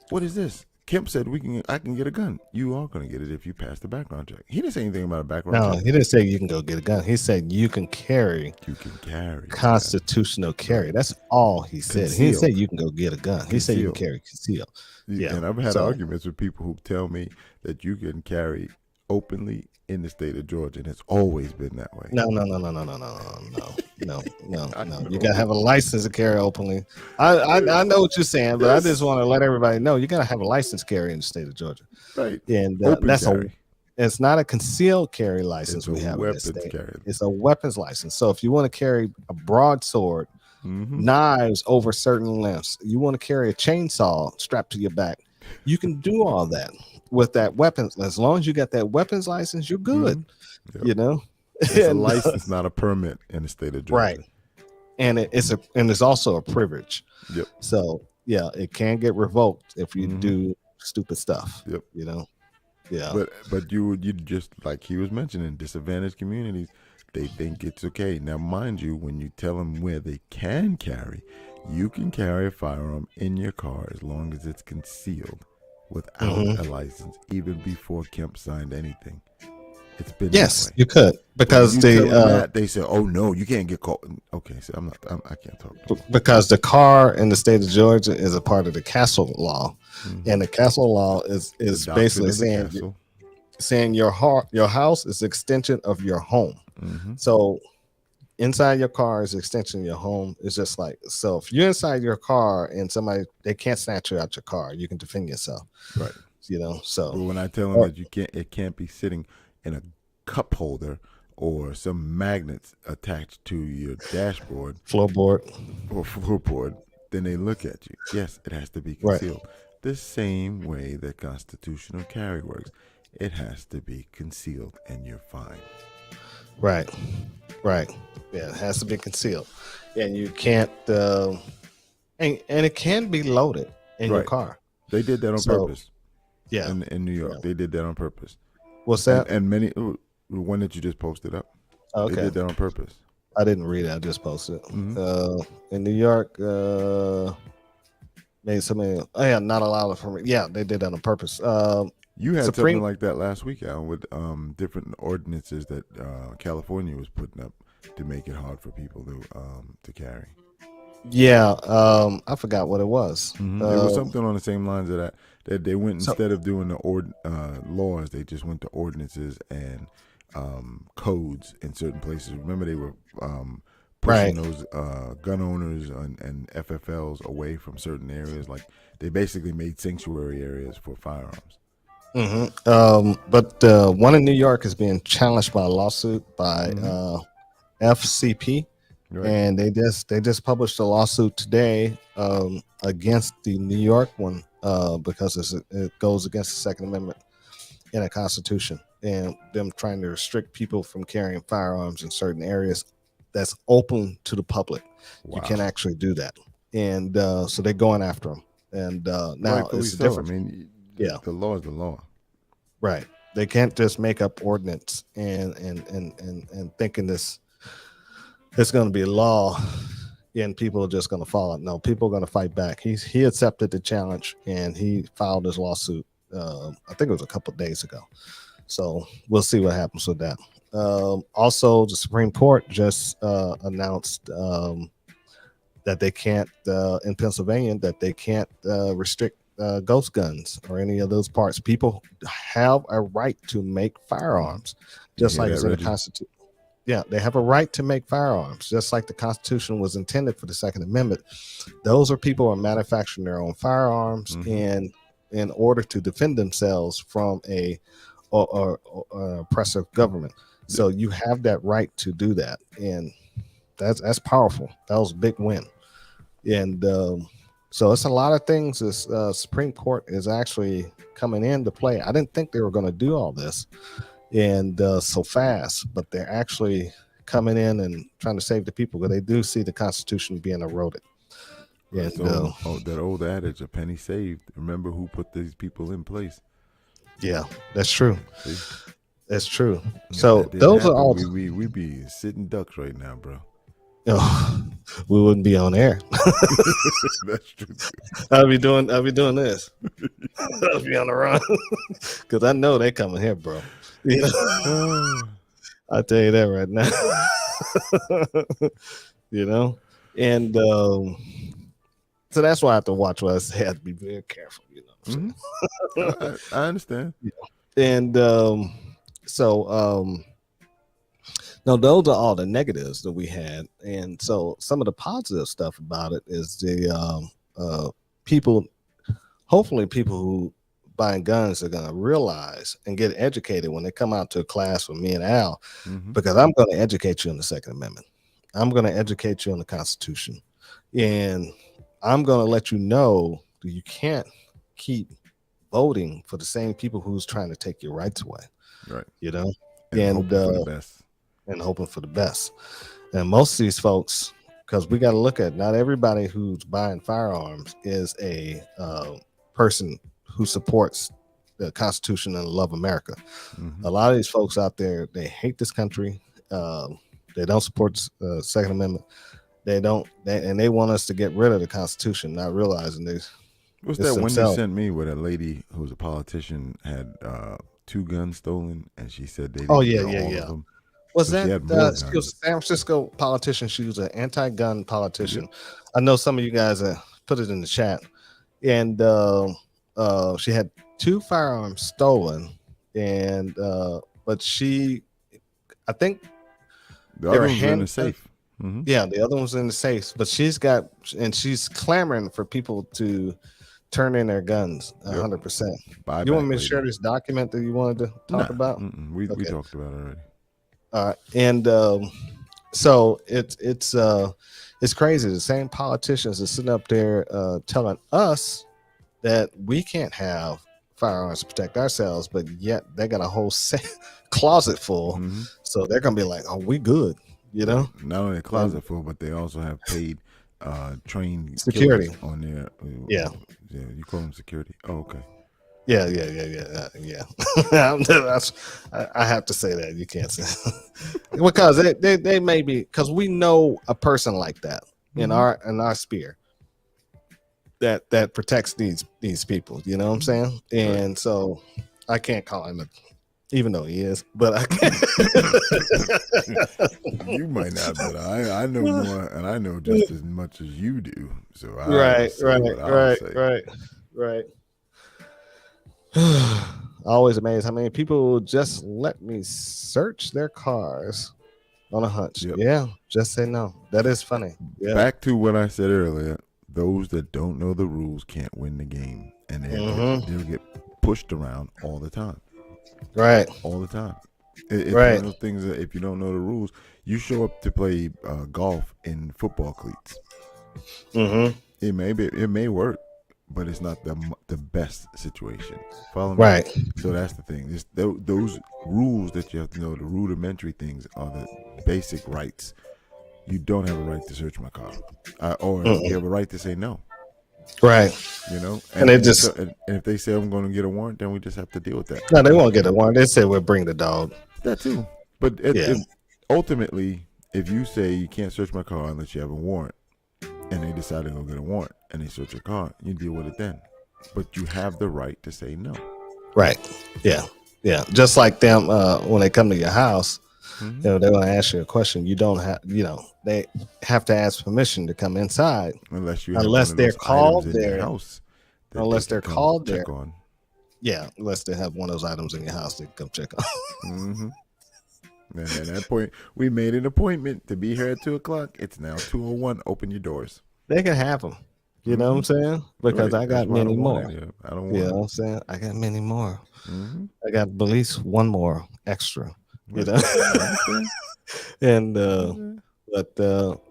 [SPEAKER 2] What is this? Kemp said I can get a gun. You are going to get it if you pass the background check. He didn't say anything about a background
[SPEAKER 1] No,
[SPEAKER 2] check.
[SPEAKER 1] he didn't say you can go get a gun. He said you can carry.
[SPEAKER 2] You can carry
[SPEAKER 1] Constitutional carry. Right. That's all he said. Concealed. He didn't say you can go get a gun. He said you can carry conceal.
[SPEAKER 2] Yeah. And I've had arguments with people who tell me that you can carry openly in the state of Georgia, and it's always been that way.
[SPEAKER 1] No. You gotta have a license to carry openly. I know what you're saying, but yes. I just want to let everybody know you gotta have a license to carry in the state of Georgia.
[SPEAKER 2] Right.
[SPEAKER 1] And that's carry. It's not a concealed carry license we have in this state. It's a weapons license. So if you want to carry a broadsword, knives over certain lengths, you want to carry a chainsaw strapped to your back, you can do all that with that weapons. As long as you got that weapons license, you're good. Yep. You know,
[SPEAKER 2] it's a license, not a permit in the state of Georgia.
[SPEAKER 1] Right. And it's also a privilege.
[SPEAKER 2] Yep.
[SPEAKER 1] So yeah, it can get revoked if you do stupid stuff.
[SPEAKER 2] Yep.
[SPEAKER 1] You know. Yeah.
[SPEAKER 2] But you just like he was mentioning, disadvantaged communities, they think it's okay. Now, mind you, when you tell them where they can carry, you can carry a firearm in your car as long as it's concealed without a license, even before Kemp signed anything. It's been
[SPEAKER 1] yes, that way. You could because
[SPEAKER 2] they said, "Oh no, you can't get caught." Okay, so I can't talk
[SPEAKER 1] because the car in the state of Georgia is a part of the castle law, and the castle law is basically saying your house is an extension of your home. So inside your car is an extension of your home. It's just like, so if you're inside your car and they can't snatch you out your car, you can defend yourself.
[SPEAKER 2] Right.
[SPEAKER 1] You know, so
[SPEAKER 2] but when I tell them that it can't be sitting in a cup holder or some magnets attached to your dashboard,
[SPEAKER 1] floorboard,
[SPEAKER 2] then they look at you. Yes, it has to be concealed. Right. The same way that constitutional carry works. It has to be concealed and you're fine.
[SPEAKER 1] Right. Yeah, it has to be concealed. And you can't and it can be loaded in your car.
[SPEAKER 2] They did that on purpose.
[SPEAKER 1] Yeah.
[SPEAKER 2] In New York. They did that on purpose.
[SPEAKER 1] What's that?
[SPEAKER 2] And many the one that you just posted up.
[SPEAKER 1] Okay.
[SPEAKER 2] They did that on purpose.
[SPEAKER 1] I didn't read it, I just posted it. In New York, made somebody not allowed for me. Yeah, they did that on purpose.
[SPEAKER 2] You had something like that last week, Alan, with different ordinances that California was putting up to make it hard for people to carry.
[SPEAKER 1] Yeah, I forgot what it was.
[SPEAKER 2] It was something on the same lines of that they went instead of doing the laws, they just went to ordinances and codes in certain places. Remember, they were pushing those gun owners and FFLs away from certain areas. Like they basically made sanctuary areas for firearms.
[SPEAKER 1] But one in New York is being challenged by a lawsuit by FCP, and they just published a lawsuit today against the New York one because it goes against the Second Amendment in a Constitution, and them trying to restrict people from carrying firearms in certain areas that's open to the public. Wow. You can't actually do that, and so they're going after them. And now it's different.
[SPEAKER 2] I mean, the law is the law.
[SPEAKER 1] Right. They can't just make up ordinance and thinking this it's going to be a law and people are just going to follow it. No, people are going to fight back. He accepted the challenge and he filed his lawsuit. I think it was a couple of days ago. So we'll see what happens with that. Also, the Supreme Court just announced that they can't in Pennsylvania that they can't restrict ghost guns or any of those parts. People have a right to make firearms, just like it's in the Constitution. Yeah, they have a right to make firearms, just like the Constitution was intended for the Second Amendment. Those are people who are manufacturing their own firearms and in order to defend themselves from a or oppressive government. So you have that right to do that, and that's powerful. That was a big win, and so it's a lot of things. This Supreme Court is actually coming into play. I didn't think they were going to do all this and so fast, but they're actually coming in and trying to save the people because they do see the Constitution being eroded.
[SPEAKER 2] And so, that old adage, a penny saved. Remember who put these people in place.
[SPEAKER 1] Yeah, that's true.
[SPEAKER 2] See?
[SPEAKER 1] That's true. So those are all.
[SPEAKER 2] We be sitting ducks right now, bro.
[SPEAKER 1] Oh, we wouldn't be on air.
[SPEAKER 2] That's true.
[SPEAKER 1] I'll be doing this. I'll be on the run because I know they coming here, bro. Yeah. I'll tell you that right now. You know, and so that's why I have to watch what I say. I have to be very careful. You know,
[SPEAKER 2] I understand.
[SPEAKER 1] Yeah. And no, those are all the negatives that we had, and so some of the positive stuff about it is the people. Hopefully, people who buying guns are going to realize and get educated when they come out to a class with me and Al, because I'm going to educate you on the Second Amendment. I'm going to educate you on the Constitution, and I'm going to let you know that you can't keep voting for the same people who's trying to take your rights away.
[SPEAKER 2] Right.
[SPEAKER 1] You know,
[SPEAKER 2] and hoping for the best.
[SPEAKER 1] And hoping for the best. And most of these folks, because we got to look at not everybody who's buying firearms is a person who supports the Constitution and love America. A lot of these folks out there, they hate this country. They don't support the Second Amendment. They want us to get rid of the Constitution, not realizing this.
[SPEAKER 2] What's that one you sent me where a lady who was a politician had 2 guns stolen, and she said they didn't all of them.
[SPEAKER 1] Was so that she was a San Francisco politician? She was an anti-gun politician. I know some of you guys put it in the chat, and she had 2 firearms stolen, and but I think
[SPEAKER 2] the other one's in the safe.
[SPEAKER 1] Yeah, the other one's in the safe, but she's clamoring for people to turn in their guns 100%. You want me to share this document that you wanted to talk about?
[SPEAKER 2] We talked about it already.
[SPEAKER 1] And so it's crazy. The same politicians are sitting up there telling us that we can't have firearms to protect ourselves, but yet they got a whole closet full. So they're gonna be like, "Oh, we good," you know?
[SPEAKER 2] Not only a closet full, but they also have paid trained
[SPEAKER 1] security
[SPEAKER 2] on there.
[SPEAKER 1] Yeah,
[SPEAKER 2] you call them security. Oh, okay.
[SPEAKER 1] Yeah. I have to say that. You can't say because they may be, because we know a person like that in our sphere that protects these people. You know what I'm saying? And so I can't call him even though he is, but I can't.
[SPEAKER 2] You might not, but I know more, and I know just as much as you do. So
[SPEAKER 1] right. Always amazed how many people just let me search their cars on a hunch. Yeah, just say no. That is funny. Yeah.
[SPEAKER 2] Back to what I said earlier, those that don't know the rules can't win the game, and they'll get pushed around all the time.
[SPEAKER 1] Right.
[SPEAKER 2] All the time. It's one of those things that if you don't know the rules, you show up to play golf in football cleats. It may work, but it's not the best situation. Follow me?
[SPEAKER 1] Right.
[SPEAKER 2] So that's the thing. Those rules that you have to know, the rudimentary things, are the basic rights. You don't have a right to search my car, or you have a right to say no.
[SPEAKER 1] Right.
[SPEAKER 2] You know,
[SPEAKER 1] And it just
[SPEAKER 2] and if they say I'm going to get a warrant, then we just have to deal with that.
[SPEAKER 1] no, they won't get a warrant. They say we'll bring the dog.
[SPEAKER 2] That too. But
[SPEAKER 1] Yeah.
[SPEAKER 2] ultimately, if you say you can't search my car unless you have a warrant, and they decide to go get a warrant and they search your car, you deal with it then. But you have the right to say no.
[SPEAKER 1] Right. Yeah. Yeah. Just like them when they come to your house,
[SPEAKER 2] Mm-hmm.
[SPEAKER 1] they're going to ask you a question. You don't have, they have to ask permission to come inside
[SPEAKER 2] Unless you have one
[SPEAKER 1] unless
[SPEAKER 2] of
[SPEAKER 1] they're
[SPEAKER 2] those items
[SPEAKER 1] called
[SPEAKER 2] in your
[SPEAKER 1] there.
[SPEAKER 2] house that they
[SPEAKER 1] Unless
[SPEAKER 2] can
[SPEAKER 1] they're
[SPEAKER 2] come
[SPEAKER 1] called
[SPEAKER 2] check
[SPEAKER 1] there.
[SPEAKER 2] on.
[SPEAKER 1] Yeah. Unless they have one of those items in your house they can come check on.
[SPEAKER 2] Mm-hmm. And at that point, we made an appointment to be here at 2:00. It's now 2:01. Open your doors.
[SPEAKER 1] They can have them. You know what I'm saying? Because
[SPEAKER 2] Right.
[SPEAKER 1] I
[SPEAKER 2] That's
[SPEAKER 1] got
[SPEAKER 2] why I
[SPEAKER 1] many
[SPEAKER 2] don't want
[SPEAKER 1] more.
[SPEAKER 2] any of it. I don't
[SPEAKER 1] You
[SPEAKER 2] want
[SPEAKER 1] know
[SPEAKER 2] it.
[SPEAKER 1] what I'm saying? I got many more.
[SPEAKER 2] Mm-hmm.
[SPEAKER 1] I got at least one more extra. You
[SPEAKER 2] Right.
[SPEAKER 1] know?
[SPEAKER 2] I understand.
[SPEAKER 1] And
[SPEAKER 2] understand.
[SPEAKER 1] but that,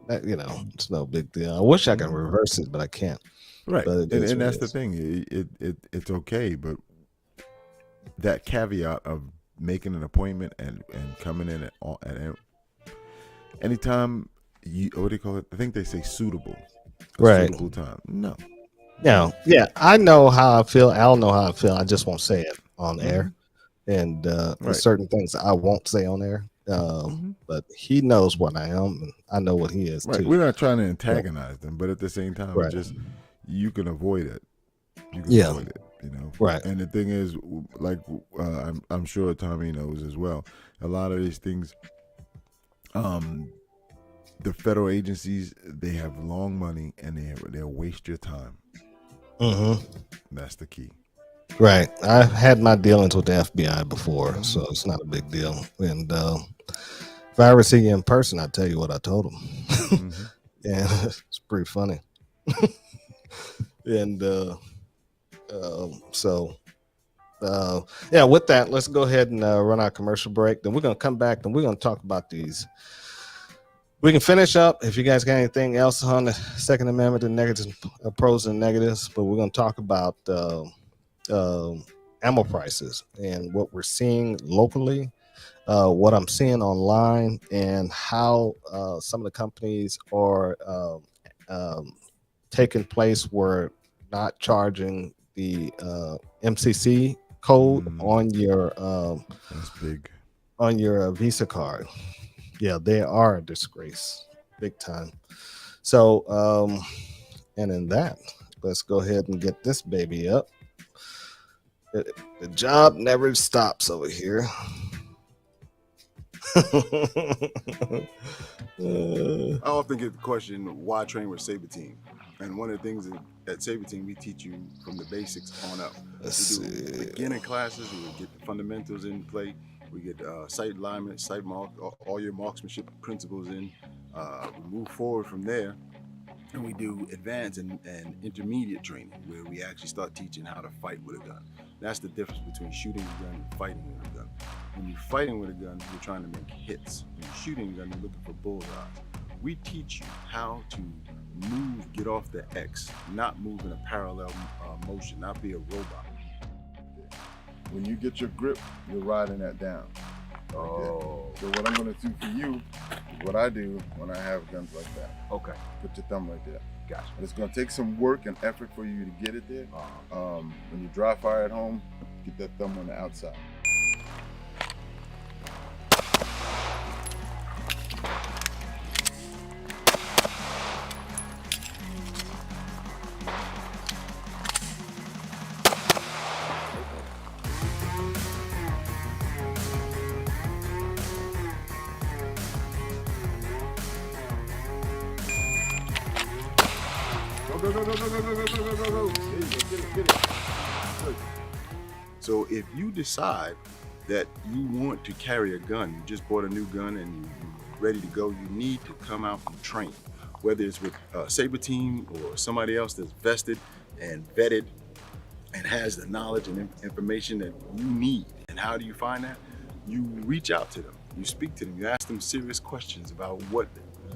[SPEAKER 1] it's no big deal. I wish I could reverse it, but I can't.
[SPEAKER 2] Right.
[SPEAKER 1] But it is
[SPEAKER 2] And
[SPEAKER 1] what
[SPEAKER 2] that's
[SPEAKER 1] it
[SPEAKER 2] the
[SPEAKER 1] is.
[SPEAKER 2] thing. It's okay, but that caveat of making an appointment and coming in at anytime you, what do you call it? I think they say suitable.
[SPEAKER 1] Right.
[SPEAKER 2] Suitable time. No.
[SPEAKER 1] Now, yeah, I know how I feel. I'll know how I feel. I just won't say it on air. And there's
[SPEAKER 2] Right.
[SPEAKER 1] certain things I won't say on air. But he knows what I am, and I know what he is
[SPEAKER 2] Right.
[SPEAKER 1] too.
[SPEAKER 2] We're not trying to antagonize them, but at the same time,
[SPEAKER 1] Right.
[SPEAKER 2] just you can avoid it. You can
[SPEAKER 1] Yeah.
[SPEAKER 2] avoid it.
[SPEAKER 1] Right.
[SPEAKER 2] And the thing is, like I'm sure Tommy knows as well. A lot of these things, the federal agencies, they have long money and they'll waste your time.
[SPEAKER 1] Mm-hmm.
[SPEAKER 2] That's the key.
[SPEAKER 1] Right. I've had my dealings with the FBI before, so it's not a big deal. And if I ever see you in person, I'll tell you what I told him.
[SPEAKER 2] Mm-hmm.
[SPEAKER 1] Yeah, it's pretty funny. And yeah, with that, let's go ahead and run our commercial break. Then we're going to come back and we're going to talk about these. We can finish up if you guys got anything else on the Second Amendment, the negatives, pros and negatives, but we're going to talk about ammo prices and what we're seeing locally, what I'm seeing online, and how some of the companies are taking place where not charging the MCC code on your
[SPEAKER 2] That's big.
[SPEAKER 1] on your Visa card. Yeah, they are a disgrace, big time. So, and in that, let's go ahead and get this baby up. The job never stops over here.
[SPEAKER 3] I often get the question, why train with Sabre Team? And one of the things at Sabre Team, we teach you from the basics on up. We do beginning classes, we get the fundamentals in play. We get sight alignment, sight mark, all your marksmanship principles in. We move forward from there, and we do advanced and intermediate training, where we actually start teaching how to fight with a gun. That's the difference between shooting a gun and fighting with a gun. When you're fighting with a gun, you're trying to make hits. When you're shooting a gun, you're looking for bullseyes. We teach you how to move, get off the X, not move in a parallel motion, not be a robot.
[SPEAKER 2] When you get your grip, you're riding that down.
[SPEAKER 3] Oh.
[SPEAKER 2] So what I'm going to do for you is what I do when I have guns like that.
[SPEAKER 3] Okay.
[SPEAKER 2] Put your thumb right there.
[SPEAKER 3] Gotcha.
[SPEAKER 2] And it's going to take some work and effort for you to get it there. When you dry fire at home, get that thumb on the outside. Go. There you go. Get it. Good.
[SPEAKER 3] So if you decide that you want to carry a gun, you just bought a new gun and you're ready to go, you need to come out and train. Whether it's with Sabre Team or somebody else that's vested and vetted and has the knowledge and information that you need. And how do you find that? You reach out to them, you speak to them, you ask them serious questions about what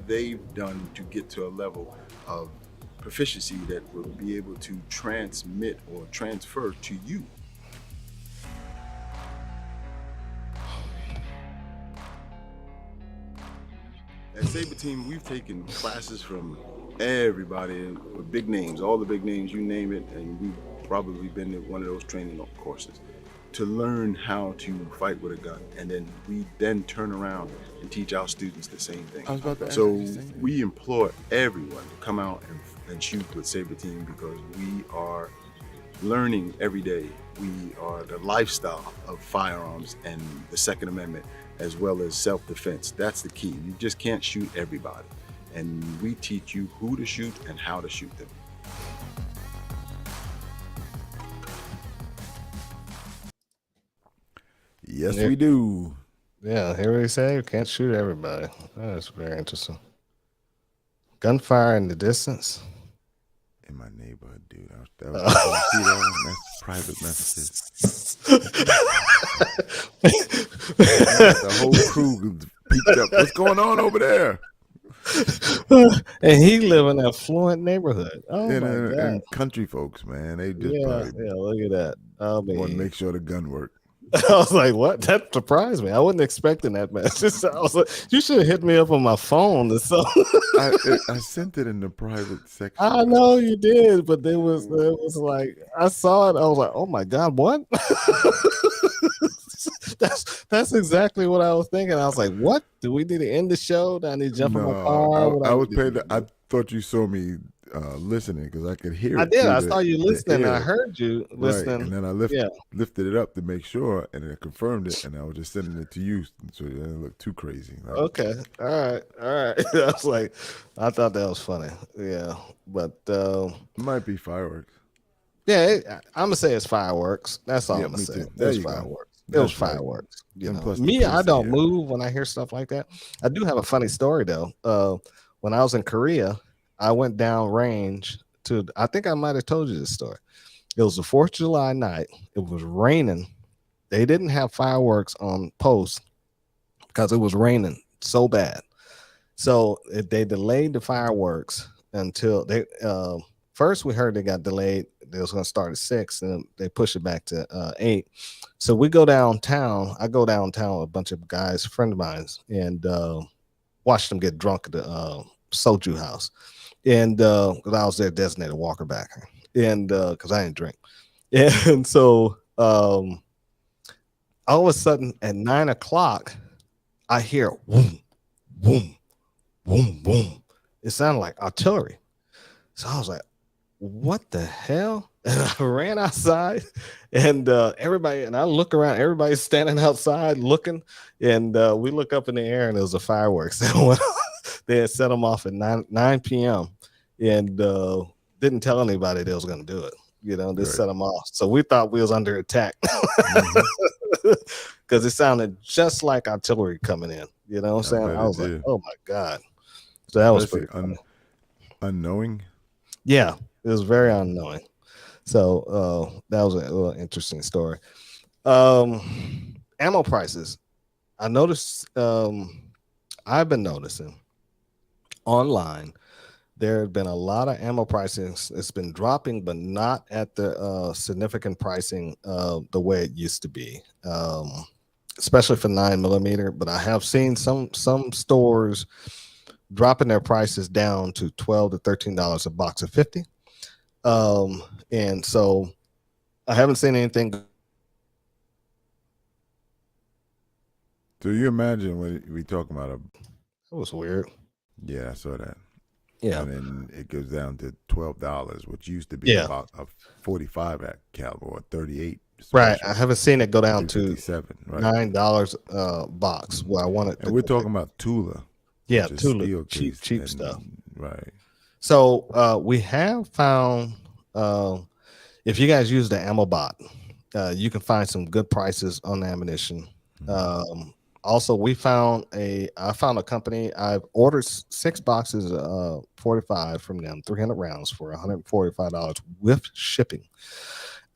[SPEAKER 3] they've done to get to a level of proficiency that will be able to transmit or transfer to you. At Sabre Team, we've taken classes from everybody, big names, all the big names, you name it, and we've probably been to one of those training courses to learn how to fight with a gun, and then we then turn around and teach our students the same thing.
[SPEAKER 2] I was about to ask you
[SPEAKER 3] So
[SPEAKER 2] the same thing.
[SPEAKER 3] we implore everyone to come out and shoot with Saber Team, because we are learning every day. We are the lifestyle of firearms and the Second Amendment, as well as self-defense. That's the key. You just can't shoot everybody, and we teach you who to shoot and how to shoot them.
[SPEAKER 2] Yes,
[SPEAKER 1] Yeah.
[SPEAKER 2] we do.
[SPEAKER 1] Yeah, here we say you can't shoot everybody. That's very interesting. Gunfire in the distance.
[SPEAKER 2] In my neighborhood, dude. That was, see that one? That's private messages. The whole crew peeked up. What's going on over there?
[SPEAKER 1] And he live in a affluent neighborhood. Oh my god!
[SPEAKER 2] And country folks, man, they just
[SPEAKER 1] Yeah,
[SPEAKER 2] probably
[SPEAKER 1] look at that. I
[SPEAKER 2] want to
[SPEAKER 1] mean,
[SPEAKER 2] make sure the gun worked.
[SPEAKER 1] I was like, "What?" That surprised me. I wasn't expecting that message. I was like, "You should have hit me up on my phone." Or something.
[SPEAKER 2] I sent it in the private section.
[SPEAKER 1] I know you did, but it was like I saw it. I was like, "Oh my god, what?" that's exactly what I was thinking. I was like, "What? Do we need to end the show? Do I need to jump in my car?" What
[SPEAKER 2] I was
[SPEAKER 1] need to
[SPEAKER 2] paid.
[SPEAKER 1] do?
[SPEAKER 2] I thought you saw me listening because I could hear it.
[SPEAKER 1] I did.
[SPEAKER 2] through
[SPEAKER 1] I
[SPEAKER 2] the-
[SPEAKER 1] saw you
[SPEAKER 2] the
[SPEAKER 1] listening. And I
[SPEAKER 2] air.
[SPEAKER 1] heard you
[SPEAKER 2] Right,
[SPEAKER 1] listening.
[SPEAKER 2] and then I lifted it up to make sure, and it confirmed it, and I was just sending it to you so it didn't look too crazy. Like,
[SPEAKER 1] Okay. All right. I was like, I thought that was funny. Yeah. But
[SPEAKER 2] it might be fireworks.
[SPEAKER 1] yeah, I'm gonna say it's fireworks. That's all
[SPEAKER 2] Yeah,
[SPEAKER 1] I'm gonna
[SPEAKER 2] me
[SPEAKER 1] say.
[SPEAKER 2] too. There
[SPEAKER 1] It's
[SPEAKER 2] you go.
[SPEAKER 1] fireworks. It was
[SPEAKER 2] That's right.
[SPEAKER 1] fireworks. You
[SPEAKER 2] And
[SPEAKER 1] know,
[SPEAKER 2] plus the
[SPEAKER 1] me, I
[SPEAKER 2] place
[SPEAKER 1] don't
[SPEAKER 2] here.
[SPEAKER 1] move when I hear stuff like that. I do have a funny story though. When I was in Korea, I went down range to. I think I might have told you this story. It was the 4th of July night. It was raining. They didn't have fireworks on post because it was raining so bad. So they delayed the fireworks until they first we heard they got delayed. They was going to start at 6, and they pushed it back to 8. So we go downtown. I go downtown with a bunch of guys, a friend of mine, and watched them get drunk at the soju house. And because I was their designated walker backer, and because I didn't drink, and so all of a sudden at 9 o'clock, I hear boom, boom, boom, boom. It sounded like artillery. So I was like, what the hell? And I ran outside, and everybody, and I look around, everybody's standing outside looking, and we look up in the air, and it was a fireworks. They had set them off at 9 p.m. and didn't tell anybody they was going to do it. You know, just set them off. So we thought we was under attack because it sounded just like artillery coming in. You know what I'm saying? I was like, oh my God. So that was pretty
[SPEAKER 2] unknowing.
[SPEAKER 1] Yeah, it was very unknowing. So that was a little interesting story. Ammo prices. I noticed I've been noticing online there have been a lot of ammo pricing. It's been dropping, but not at the significant pricing the way it used to be, especially for 9mm. But I have seen some stores dropping their prices down to $12 to $13 a box of 50. And so I haven't seen anything.
[SPEAKER 2] So you imagine when we talking about
[SPEAKER 1] It was weird.
[SPEAKER 2] Yeah, I saw that.
[SPEAKER 1] Yeah,
[SPEAKER 2] and then it goes down to $12, which used to be about a 45 at caliber or 38.
[SPEAKER 1] Right, I haven't seen it go down to
[SPEAKER 2] right?
[SPEAKER 1] $9 box. Well, I want it.
[SPEAKER 2] And we're talking about Tula.
[SPEAKER 1] Yeah, Tula, cheap stuff.
[SPEAKER 2] Right.
[SPEAKER 1] So we have found, if you guys use the ammo bot, you can find some good prices on the ammunition. Also, I found a company. I've ordered 6 boxes of 45 from them, 300 rounds for $145 with shipping.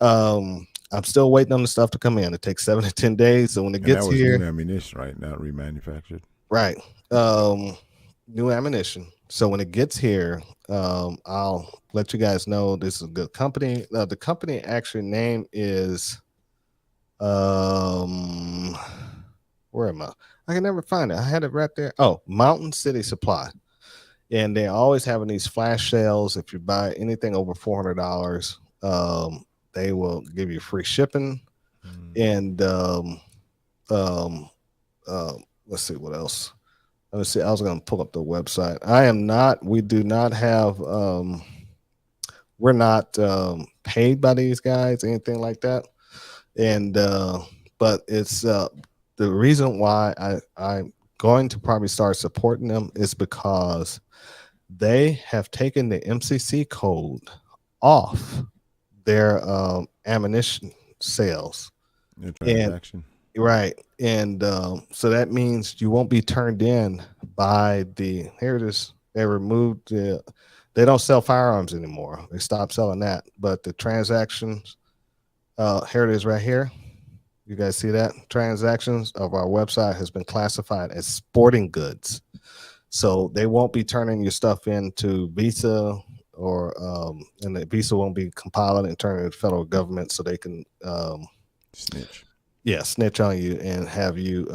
[SPEAKER 1] I'm still waiting on the stuff to come in. It takes 7 to 10 days. So when it gets here,
[SPEAKER 2] new ammunition, right? Not remanufactured.
[SPEAKER 1] Right. New ammunition. So when it gets here, I'll let you guys know this is a good company. The company actually name is where am I? I can never find it. I had it right there. Oh, Mountain City Supply. and they're always having these flash sales. If you buy anything over $400, they will give you free shipping. And um, let's see what else. Let me see. I was going to pull up the website. I am not. We do not have. We're not paid by these guys, anything like that. And but it's the reason why I'm going to probably start supporting them is because they have taken the MCC code off their ammunition sales.
[SPEAKER 2] Your
[SPEAKER 1] And
[SPEAKER 2] transaction.
[SPEAKER 1] right. And so that means you won't be turned in by the here it is. They removed they don't sell firearms anymore. They stopped selling that. But the transactions, here it is right here. You guys see that? Transactions of our website has been classified as sporting goods. So they won't be turning your stuff into Visa or and the Visa won't be compiled and turned to the federal government so they can
[SPEAKER 2] Snitch.
[SPEAKER 1] yeah, snitch on you and have you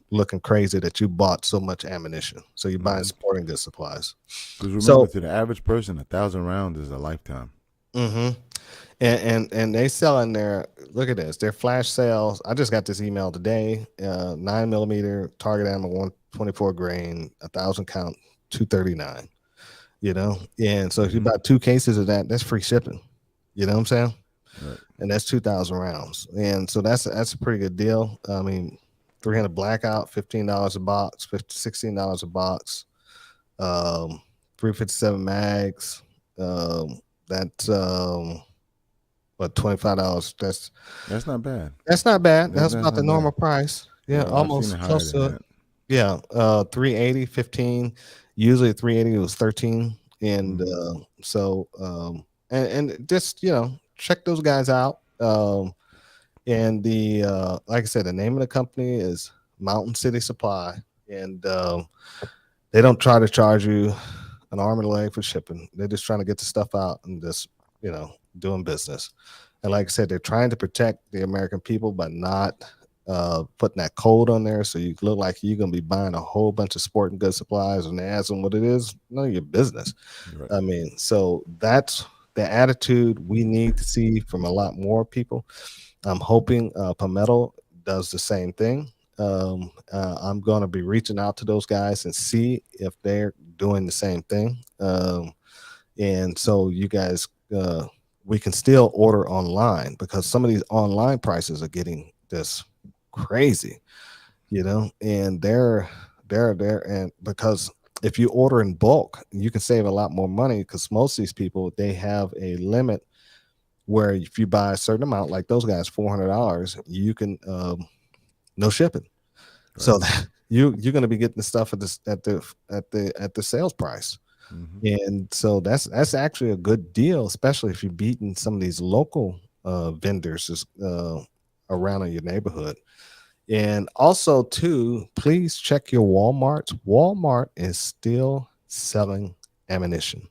[SPEAKER 1] looking crazy that you bought so much ammunition. So you're buying sporting good supplies.
[SPEAKER 2] Because remember,
[SPEAKER 1] So
[SPEAKER 2] to the average person, 1,000 rounds is a lifetime.
[SPEAKER 1] mhm. And they selling their look at this, their flash sales. I just got this email today. 9 millimeter target ammo 124 grain, 1,000 count, 239. You know, and so if you buy 2 cases of that, that's free shipping. You know what I'm saying?
[SPEAKER 2] Right.
[SPEAKER 1] And that's 2,000 rounds. And so that's a pretty good deal. I mean, 300 blackout, $15 a box, $16 a box, 357 mags. That's what $25.
[SPEAKER 2] That's not bad.
[SPEAKER 1] That's not bad.
[SPEAKER 2] That's
[SPEAKER 1] That's about the
[SPEAKER 2] not bad.
[SPEAKER 1] normal price. Yeah,
[SPEAKER 2] I've seen
[SPEAKER 1] almost
[SPEAKER 2] it higher
[SPEAKER 1] close
[SPEAKER 2] than
[SPEAKER 1] to it.
[SPEAKER 2] that.
[SPEAKER 1] Yeah, 380, 15. Usually 380 was 13. And so and just check those guys out. And the like I said, the name of the company is Mountain City Supply, and they don't try to charge you an arm and a leg for shipping. They're just trying to get the stuff out and just doing business. And like I said, they're trying to protect the American people by not putting that code on there, so you look like you're gonna be buying a whole bunch of sporting goods supplies, and they ask them what it is. None of your business.
[SPEAKER 2] Right.
[SPEAKER 1] I mean, so that's the attitude we need to see from a lot more people. I'm hoping Palmetto does the same thing. I'm going to be reaching out to those guys and see if they're doing the same thing. And so you guys, we can still order online because some of these online prices are getting this crazy, and they're and because if you order in bulk, you can save a lot more money because most of these people, they have a limit where if you buy a certain amount, like those guys, $400, you can no shipping.
[SPEAKER 2] Right.
[SPEAKER 1] So that you're going to be getting the stuff at the sales price, and so that's actually a good deal, especially if you're beating some of these local vendors around in your neighborhood. And also, too, please check your Walmart. Walmart is still selling ammunition.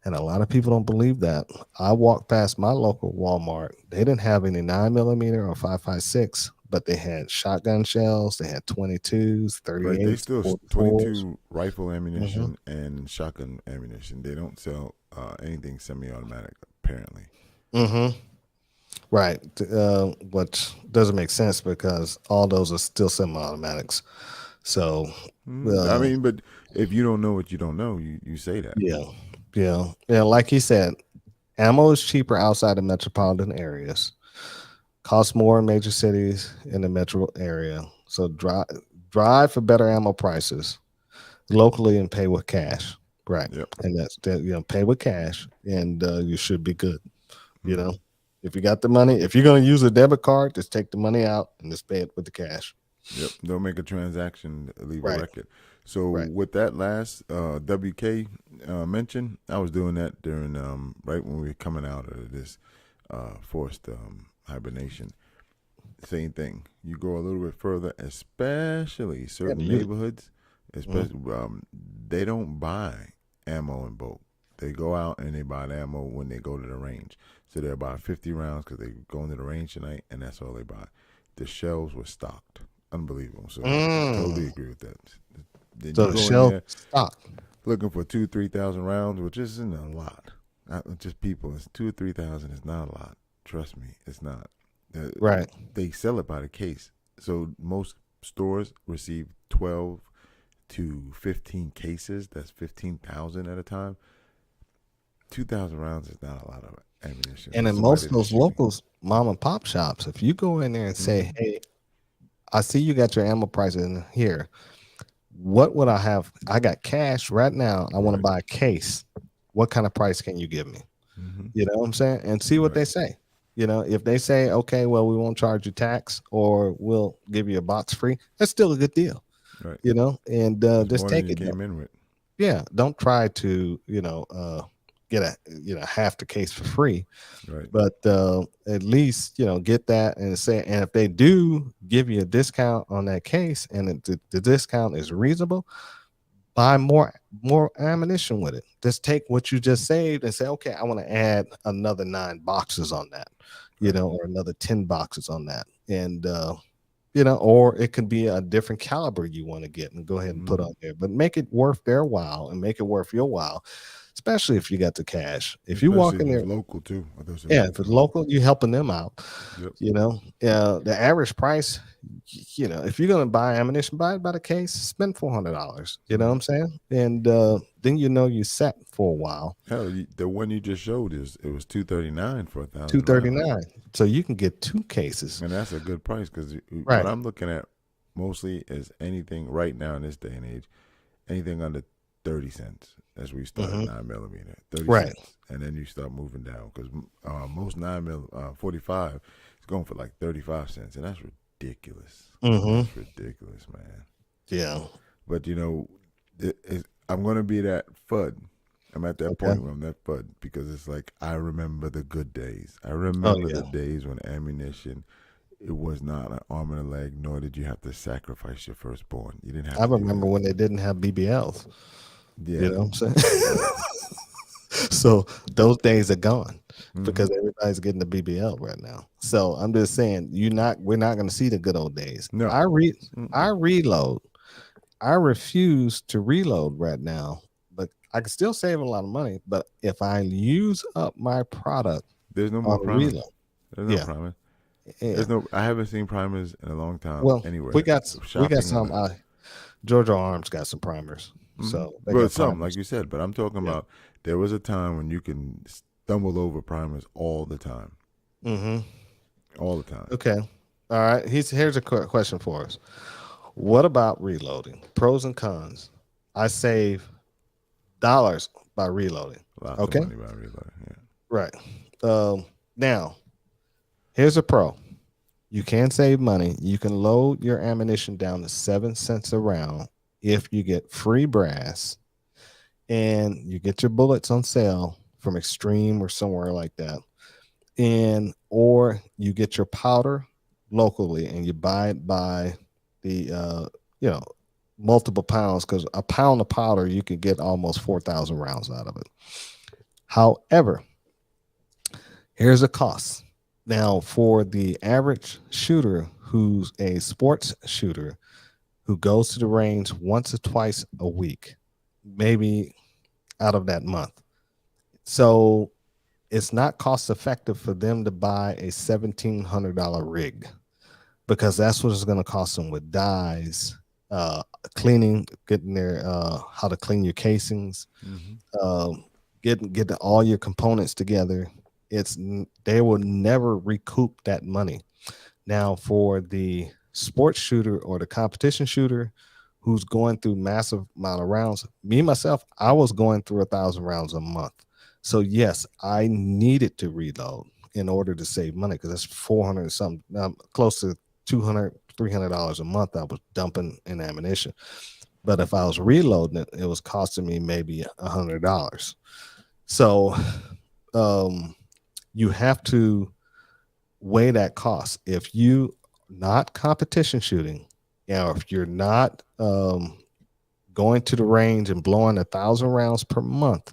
[SPEAKER 1] And a lot of people don't believe that. I walked past my local Walmart. They didn't have any 9 millimeter or 5.56, but they had shotgun shells. They had 22s,
[SPEAKER 2] Right. They
[SPEAKER 1] 38s,
[SPEAKER 2] still
[SPEAKER 1] 44s.
[SPEAKER 2] 22 rifle ammunition and shotgun ammunition. They don't sell anything semi-automatic, apparently.
[SPEAKER 1] Right. Which doesn't make sense because all those are still semi-automatics. So,
[SPEAKER 2] I mean, but if you don't know what you don't know, you say that.
[SPEAKER 1] yeah. Like he said, ammo is cheaper outside the metropolitan areas. Costs more in major cities in the metro area. So drive for better ammo prices locally and pay with cash. Right.
[SPEAKER 2] Yep.
[SPEAKER 1] And that's pay with cash, and you should be good. If you got the money, if you're going to use a debit card, just take the money out and just pay it with the cash.
[SPEAKER 2] Yep. Don't make a transaction, leave
[SPEAKER 1] Right.
[SPEAKER 2] a record. So
[SPEAKER 1] Right.
[SPEAKER 2] with that last WK mention, I was doing that during right when we were coming out of this forced hibernation. Same thing. You go a little bit further, especially certain neighborhoods, especially they don't buy ammo in bulk. They go out and they buy the ammo when they go to the range. So they'll buy 50 rounds because they go into the range tonight, and that's all they buy. The shelves were stocked. Unbelievable. So I totally agree with that. Then
[SPEAKER 1] So
[SPEAKER 2] you
[SPEAKER 1] the
[SPEAKER 2] go in
[SPEAKER 1] shelf
[SPEAKER 2] there,
[SPEAKER 1] stock.
[SPEAKER 2] looking for 2,000-3,000 rounds, which isn't a lot. Just people, it's 2,000-3,000 is not a lot. Trust me, it's not.
[SPEAKER 1] Right.
[SPEAKER 2] They sell it by the case, so most stores receive 12 to 15 cases. That's 15,000 at a time. 2,000 rounds is not a lot of ammunition.
[SPEAKER 1] And
[SPEAKER 2] for
[SPEAKER 1] in
[SPEAKER 2] somebody
[SPEAKER 1] most of
[SPEAKER 2] that's
[SPEAKER 1] those
[SPEAKER 2] shooting.
[SPEAKER 1] locals, mom and pop shops, if you go in there and say, "Hey, I see you got your ammo prices in here. What would I have? I got cash right now. I want to
[SPEAKER 2] Right.
[SPEAKER 1] buy a case. What kind of price can you give me?"
[SPEAKER 2] Mm-hmm.
[SPEAKER 1] You know what I'm saying? And see what
[SPEAKER 2] Right.
[SPEAKER 1] they say. You know, if they say, "Okay, well, we won't charge you tax, or we'll give you a box free," that's still a good deal.
[SPEAKER 2] Right.
[SPEAKER 1] You know, and
[SPEAKER 2] It's
[SPEAKER 1] just
[SPEAKER 2] more than
[SPEAKER 1] take
[SPEAKER 2] you
[SPEAKER 1] it.
[SPEAKER 2] came in with.
[SPEAKER 1] Yeah, don't try to get a half the case for free,
[SPEAKER 2] Right.
[SPEAKER 1] but at least get that and say. And if they do give you a discount on that case, and the discount is reasonable, buy more ammunition with it. Just take what you just saved and say, okay, I want to add another 9 boxes on that,
[SPEAKER 2] Right.
[SPEAKER 1] or another 10 boxes on that, and or it could be a different caliber you want to get and go ahead and put
[SPEAKER 2] Mhm.
[SPEAKER 1] on there, but make it worth their while and make it worth your while, especially if you got the cash. If you walk
[SPEAKER 2] Especially
[SPEAKER 1] in
[SPEAKER 2] if
[SPEAKER 1] there,
[SPEAKER 2] it's local too. I thought
[SPEAKER 1] yeah,
[SPEAKER 2] local
[SPEAKER 1] if it's
[SPEAKER 2] too.
[SPEAKER 1] local, you helping them out.
[SPEAKER 2] Yep.
[SPEAKER 1] The average price, if you're gonna buy ammunition, buy it by the case, spend $400. You know what I'm saying? And then you set for a while.
[SPEAKER 2] Hell, the one you just showed it was $239 for 1,000 rounds,
[SPEAKER 1] 239. So you can get 2 cases.
[SPEAKER 2] and that's a good price because what
[SPEAKER 1] Right.
[SPEAKER 2] I'm looking at mostly is anything right now in this day and age, anything under 30 cents. That's where you start at
[SPEAKER 1] Mhm.
[SPEAKER 2] 9mm, 30
[SPEAKER 1] Right.
[SPEAKER 2] cents, and then you start moving down because most 45 is going for like 35 cents, and that's ridiculous.
[SPEAKER 1] Mhm.
[SPEAKER 2] That's ridiculous, man.
[SPEAKER 1] Yeah.
[SPEAKER 2] But I'm gonna be that FUD. I'm at that
[SPEAKER 1] Okay.
[SPEAKER 2] point where I'm that FUD because it's like I remember the good days. I
[SPEAKER 1] Oh
[SPEAKER 2] remember
[SPEAKER 1] yeah.
[SPEAKER 2] the days when ammunition, it was not an arm and a leg, nor did you have to sacrifice your firstborn. You didn't have
[SPEAKER 1] I
[SPEAKER 2] to do
[SPEAKER 1] remember
[SPEAKER 2] that.
[SPEAKER 1] when they didn't have BBLs.
[SPEAKER 2] Yeah,
[SPEAKER 1] You know what I'm saying?
[SPEAKER 2] right.
[SPEAKER 1] So those days are gone
[SPEAKER 2] Hmm.
[SPEAKER 1] because everybody's getting the BBL right now. So I'm just saying, we're not going to see the good old days.
[SPEAKER 2] No.
[SPEAKER 1] I
[SPEAKER 2] Mm-mm.
[SPEAKER 1] reload. I refuse to reload right now, but I can still save a lot of money. But if I use up my product
[SPEAKER 2] There's no
[SPEAKER 1] on
[SPEAKER 2] more primers.
[SPEAKER 1] reload,
[SPEAKER 2] There's no
[SPEAKER 1] yeah,
[SPEAKER 2] primers.
[SPEAKER 1] yeah.
[SPEAKER 2] There's no. I haven't seen primers in a long time
[SPEAKER 1] Well,
[SPEAKER 2] anywhere.
[SPEAKER 1] we got
[SPEAKER 2] Shopping.
[SPEAKER 1] some. Georgia Arms got some primers,
[SPEAKER 2] Mm-hmm.
[SPEAKER 1] so they
[SPEAKER 2] But
[SPEAKER 1] got
[SPEAKER 2] some, like
[SPEAKER 1] primers.
[SPEAKER 2] you said, but I'm talking
[SPEAKER 1] Yeah.
[SPEAKER 2] about there was a time when you can stumble over primers all the time.
[SPEAKER 1] Mm-hmm.
[SPEAKER 2] All the time.
[SPEAKER 1] Okay. All right. Here's a question for us. What about reloading? Pros and cons. I save dollars by reloading.
[SPEAKER 2] Lots of
[SPEAKER 1] Okay.
[SPEAKER 2] money by reloading. Yeah.
[SPEAKER 1] Right. Now, here's a pro. You can save money. You can load your ammunition down to 7 cents a round if you get free brass and you get your bullets on sale from Extreme or somewhere like that. And or you get your powder locally and you buy it by the you know multiple pounds, because a pound of powder you can get almost 4,000 rounds out of it. However, here's a cost. Now, for the average shooter who's a sports shooter who goes to the range once or twice a week, maybe out of that month, so it's not cost effective for them to buy a $1,700 rig, because that's what it's going to cost them with dyes, cleaning, getting their how to clean your casings,
[SPEAKER 2] Mm-hmm.
[SPEAKER 1] getting all your components together. They will never recoup that money. Now, for the sports shooter or the competition shooter who's going through massive amount of rounds, me myself, I was going through 1,000 rounds a month. So yes, I needed to reload in order to save money, because that's 400 something, close to 200, $300 a month I was dumping in ammunition. But if I was reloading it, it was costing me maybe $100. So you have to weigh that cost. If you not competition shooting, if you're not going to the range and blowing 1,000 rounds per month,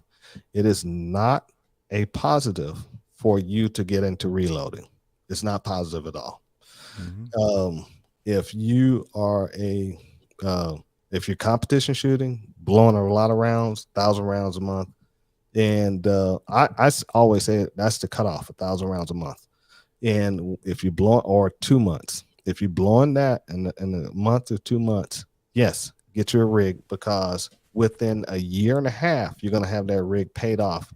[SPEAKER 1] it is not a positive for you to get into reloading. It's not positive at all.
[SPEAKER 2] Mm-hmm.
[SPEAKER 1] If you are a If you're competition shooting, blowing a lot of rounds, 1,000 rounds a month, and always say that's the cutoff, 1,000 rounds a month. And if you blow, or 2 months, if you blowing that in a month or 2 months, yes, get your rig, because within a year and a half, you're gonna have that rig paid off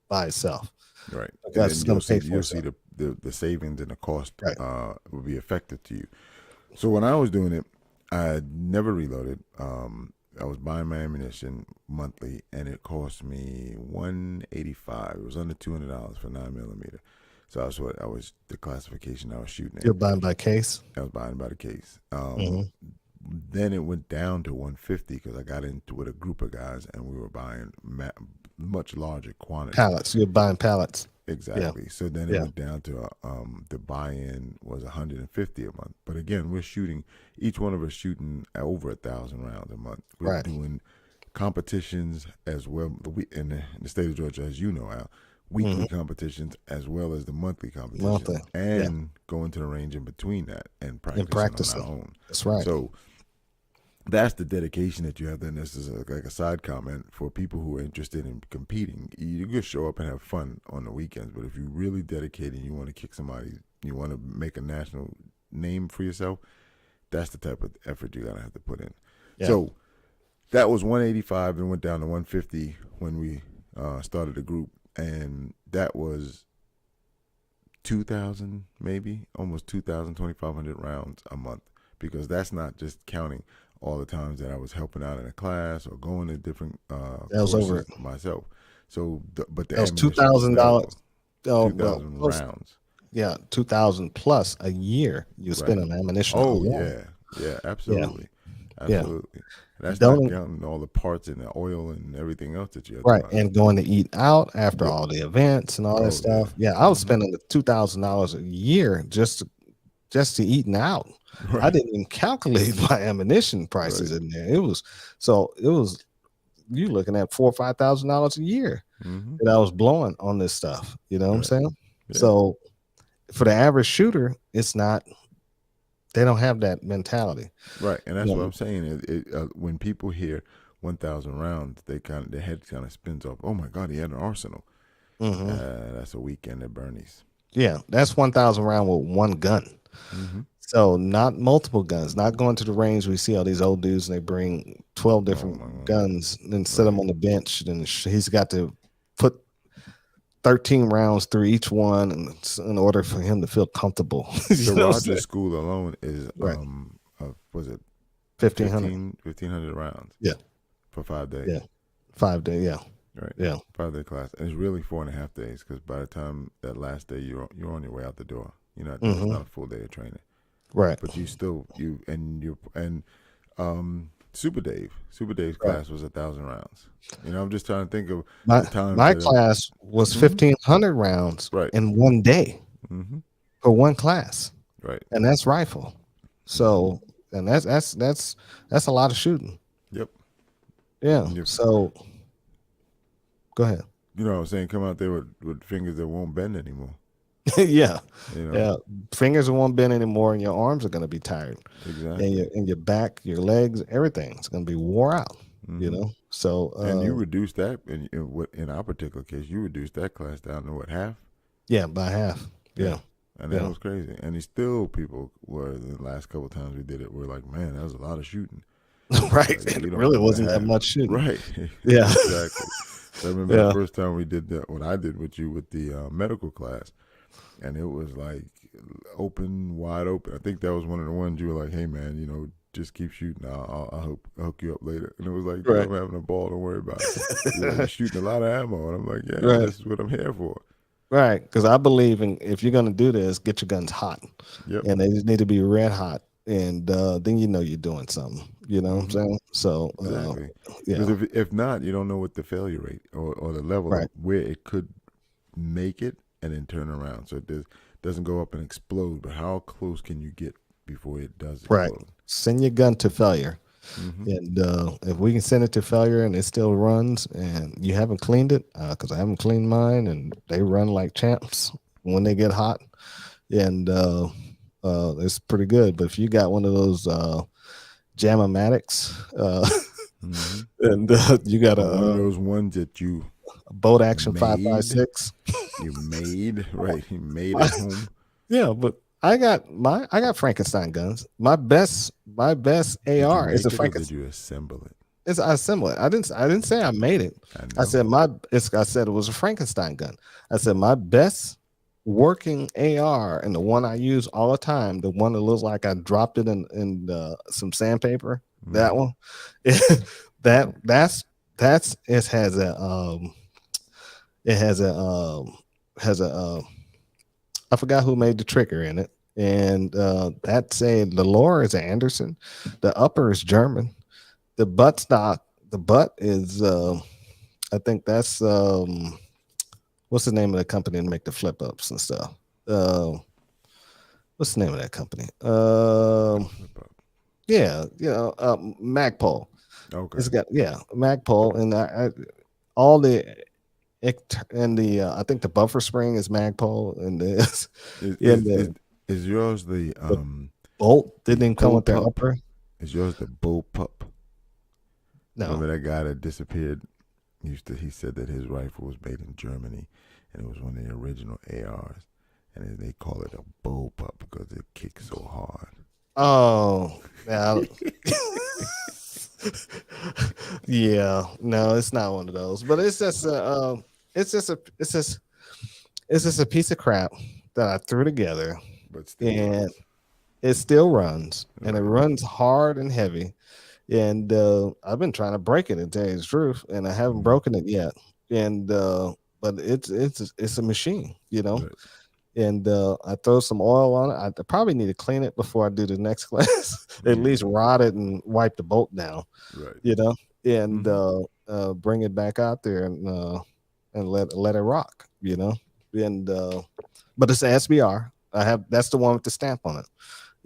[SPEAKER 1] by itself.
[SPEAKER 2] Right. And
[SPEAKER 1] That's
[SPEAKER 2] then
[SPEAKER 1] gonna pay for
[SPEAKER 2] you'll see
[SPEAKER 1] itself.
[SPEAKER 2] the savings and the cost
[SPEAKER 1] Right.
[SPEAKER 2] will be effective to you. So when I was doing it, I never reloaded. I was buying my ammunition monthly, and it cost me $185. It was under $200 for 9mm. So that's what I was, the classification I was shooting
[SPEAKER 1] You're
[SPEAKER 2] at.
[SPEAKER 1] buying by case.
[SPEAKER 2] I was buying by the case.
[SPEAKER 1] Mhm.
[SPEAKER 2] Then it went down to 150 because I got into with a group of guys, and we were buying much larger quantities.
[SPEAKER 1] Pallets. You're buying pallets.
[SPEAKER 2] Exactly. So then it
[SPEAKER 1] Yeah.
[SPEAKER 2] went down to the buy-in was 150 a month. But again, we're shooting, each one of us shooting over 1,000 rounds a month. We're
[SPEAKER 1] Right.
[SPEAKER 2] doing competitions as well. In the state of Georgia, as you know, Al, weekly competitions as well as the monthly competitions,
[SPEAKER 1] Monthly.
[SPEAKER 2] and going to the range in between that and practicing
[SPEAKER 1] practicing.
[SPEAKER 2] on our own.
[SPEAKER 1] That's right.
[SPEAKER 2] So that's the dedication that you have. Then this is like a side comment for people who are interested in competing. You can show up and have fun on the weekends, but if you really dedicate and you want to kick somebody, you want to make a national name for yourself, that's the type of effort you're gonna have to put in.
[SPEAKER 1] Yeah.
[SPEAKER 2] So that was 185 and went down to 150 when we started the group, and that was 2,000, maybe almost 2,000, 2,500 rounds a month, because that's not just counting all the times that I was helping out in a class or going to different
[SPEAKER 1] That was over
[SPEAKER 2] courses myself. So, but the
[SPEAKER 1] that was
[SPEAKER 2] ammunition
[SPEAKER 1] $2,000. Oh,
[SPEAKER 2] 2,000
[SPEAKER 1] well,
[SPEAKER 2] rounds.
[SPEAKER 1] yeah, 2,000 plus a year you spend on ammunition.
[SPEAKER 2] Oh
[SPEAKER 1] alone.
[SPEAKER 2] yeah, absolutely,
[SPEAKER 1] Yeah.
[SPEAKER 2] absolutely. And that's
[SPEAKER 1] Don't-
[SPEAKER 2] not counting all the parts and the oil and everything else that you have
[SPEAKER 1] Right,
[SPEAKER 2] to buy.
[SPEAKER 1] and going to eat out after
[SPEAKER 2] Yeah.
[SPEAKER 1] all the events and all
[SPEAKER 2] Oh,
[SPEAKER 1] that stuff. Yeah, I was spending the $2,000 a year just to eating out. I
[SPEAKER 2] Right.
[SPEAKER 1] didn't even calculate my ammunition prices in there. It was you looking at $4,000 or $5,000 a year
[SPEAKER 2] Mm-hmm.
[SPEAKER 1] that I was blowing on this stuff. You know what I'm
[SPEAKER 2] Right.
[SPEAKER 1] saying?
[SPEAKER 2] Yeah.
[SPEAKER 1] So for the average shooter, it's not. They don't have that mentality.
[SPEAKER 2] Right, and that's
[SPEAKER 1] Yeah.
[SPEAKER 2] what I'm saying. When people hear 1,000 rounds, their head kind of spins off. Oh my God, he had an arsenal.
[SPEAKER 1] Mhm.
[SPEAKER 2] That's a weekend at Bernie's.
[SPEAKER 1] Yeah, that's 1,000 round with one gun.
[SPEAKER 2] Mm-hmm.
[SPEAKER 1] So not multiple guns. Not going to the range. We see all these old dudes and they bring 12 different
[SPEAKER 2] my God.
[SPEAKER 1] guns and sit them on the bench. And he's got to put 13 rounds through each one, and in order for him to feel comfortable.
[SPEAKER 2] So Rogers School alone is
[SPEAKER 1] Right.
[SPEAKER 2] Was it
[SPEAKER 1] 1,500.
[SPEAKER 2] 1,500 rounds?
[SPEAKER 1] Yeah.
[SPEAKER 2] For 5 days.
[SPEAKER 1] Yeah. 5 day. Yeah.
[SPEAKER 2] Right.
[SPEAKER 1] Yeah.
[SPEAKER 2] 5-day class, and it's really 4.5 days, because by the time that last day you're on your way out the door. It's not a full day of training.
[SPEAKER 1] Right.
[SPEAKER 2] But Super Dave's class was 1,000 rounds. I'm just trying to think of
[SPEAKER 1] My
[SPEAKER 2] the time
[SPEAKER 1] class was 1,500 rounds
[SPEAKER 2] Right.
[SPEAKER 1] in one day
[SPEAKER 2] Mm-hmm.
[SPEAKER 1] for one class,
[SPEAKER 2] Right.
[SPEAKER 1] and that's rifle. So, and that's a lot of shooting.
[SPEAKER 2] Yep.
[SPEAKER 1] Yeah.
[SPEAKER 2] Yep.
[SPEAKER 1] So, go ahead.
[SPEAKER 2] You know what I'm saying? Come out there with fingers that won't bend anymore.
[SPEAKER 1] Yeah.
[SPEAKER 2] You know?
[SPEAKER 1] Yeah. Fingers won't bend anymore, and your arms are going to be tired,
[SPEAKER 2] Exactly.
[SPEAKER 1] and your back, your legs, everything's going to be wore out.
[SPEAKER 2] Mhm.
[SPEAKER 1] So
[SPEAKER 2] And you reduced that in our particular case. You reduced that class down to what, half?
[SPEAKER 1] yeah, by half. Yeah.
[SPEAKER 2] And that
[SPEAKER 1] Yeah.
[SPEAKER 2] was crazy. And people were, the last couple of times we did it, were like, man, that was a lot of shooting.
[SPEAKER 1] Right.
[SPEAKER 2] Like,
[SPEAKER 1] And
[SPEAKER 2] you
[SPEAKER 1] it
[SPEAKER 2] don't
[SPEAKER 1] really
[SPEAKER 2] have
[SPEAKER 1] wasn't
[SPEAKER 2] half.
[SPEAKER 1] that much shooting.
[SPEAKER 2] Right.
[SPEAKER 1] Yeah.
[SPEAKER 2] Exactly. So I remember
[SPEAKER 1] Yeah.
[SPEAKER 2] the first time we did what I did with you with the medical class, and it was like wide open. I think that was one of the ones you were like, hey man, just keep shooting. I'll hook you up later. And it was like,
[SPEAKER 1] Right.
[SPEAKER 2] I'm having a ball. Don't worry about it. You're shooting a lot of ammo, and I'm like, yeah,
[SPEAKER 1] Right.
[SPEAKER 2] this is what I'm here for.
[SPEAKER 1] Right. Because I believe if you're going to do this, get your guns hot.
[SPEAKER 2] Yep.
[SPEAKER 1] And they just need to be red hot. And then you're doing something. You know what I'm saying? So,
[SPEAKER 2] Exactly.
[SPEAKER 1] yeah.
[SPEAKER 2] Because if not, you don't know what the failure rate or the level
[SPEAKER 1] Right.
[SPEAKER 2] where it could make it and then turn around. So it doesn't go up and explode, but how close can you get before it does explode?
[SPEAKER 1] Right. Send your gun to failure.
[SPEAKER 2] Mm-hmm.
[SPEAKER 1] And if we can send it to failure and it still runs and you haven't cleaned it, because I haven't cleaned mine and they run like champs when they get hot, and it's pretty good. But if you got one of those Jamomatics,
[SPEAKER 2] Mm-hmm.
[SPEAKER 1] and you got
[SPEAKER 2] One of
[SPEAKER 1] a
[SPEAKER 2] those ones that you
[SPEAKER 1] boat action
[SPEAKER 2] made,
[SPEAKER 1] 5.6.
[SPEAKER 2] you made, right? You made
[SPEAKER 1] My-
[SPEAKER 2] at home.
[SPEAKER 1] yeah, but I got Frankenstein guns. My best
[SPEAKER 2] Did you
[SPEAKER 1] AR is a
[SPEAKER 2] make it or did
[SPEAKER 1] Frankenstein.
[SPEAKER 2] you assemble it?
[SPEAKER 1] It's I assemble it. I didn't say I made it.
[SPEAKER 2] I
[SPEAKER 1] I
[SPEAKER 2] know.
[SPEAKER 1] said I said it was a Frankenstein gun. I said my best working AR and the one I use all the time, the one that looks like I dropped it in some sandpaper. That
[SPEAKER 2] Mhm.
[SPEAKER 1] one, that's it has a has a I forgot who made the trigger in it, and that's the lower is Anderson, the upper is German, the butt stock, the butt is I think that's what's the name of the company to make the flip ups and stuff. What's the name of that company?
[SPEAKER 2] Flip up.
[SPEAKER 1] Yeah, Magpul.
[SPEAKER 2] Okay.
[SPEAKER 1] It's got Magpul, and all the and the I think the buffer spring is Magpul, and the
[SPEAKER 2] Is
[SPEAKER 1] and
[SPEAKER 2] is is, is yours
[SPEAKER 1] the bolt didn't
[SPEAKER 2] the
[SPEAKER 1] even come with the
[SPEAKER 2] bullpup?
[SPEAKER 1] upper.
[SPEAKER 2] Is yours the bullpup?
[SPEAKER 1] No,
[SPEAKER 2] Remember that guy that disappeared? He said that his rifle was made in Germany, and it was one of the original ARs, and they call it a bullpup because it kicks so hard.
[SPEAKER 1] oh, yeah, yeah, no, it's not one of those. But it's just it's just a it's just it's just a piece of crap that I threw together,
[SPEAKER 2] But still
[SPEAKER 1] and
[SPEAKER 2] runs.
[SPEAKER 1] it still runs, and it
[SPEAKER 2] Right.
[SPEAKER 1] runs hard and heavy. And I've been trying to break it, to tell you the truth, and I haven't
[SPEAKER 2] Mhm.
[SPEAKER 1] broken it yet. And but it's a machine,
[SPEAKER 2] Right.
[SPEAKER 1] And I throw some oil on it. I probably need to clean it before I do the next class. At least
[SPEAKER 2] Mhm.
[SPEAKER 1] rot it and wipe the bolt down,
[SPEAKER 2] Right.
[SPEAKER 1] you know, and
[SPEAKER 2] Mhm.
[SPEAKER 1] bring it back out there and let it rock, And but it's a SBR. That's the one with the stamp on it,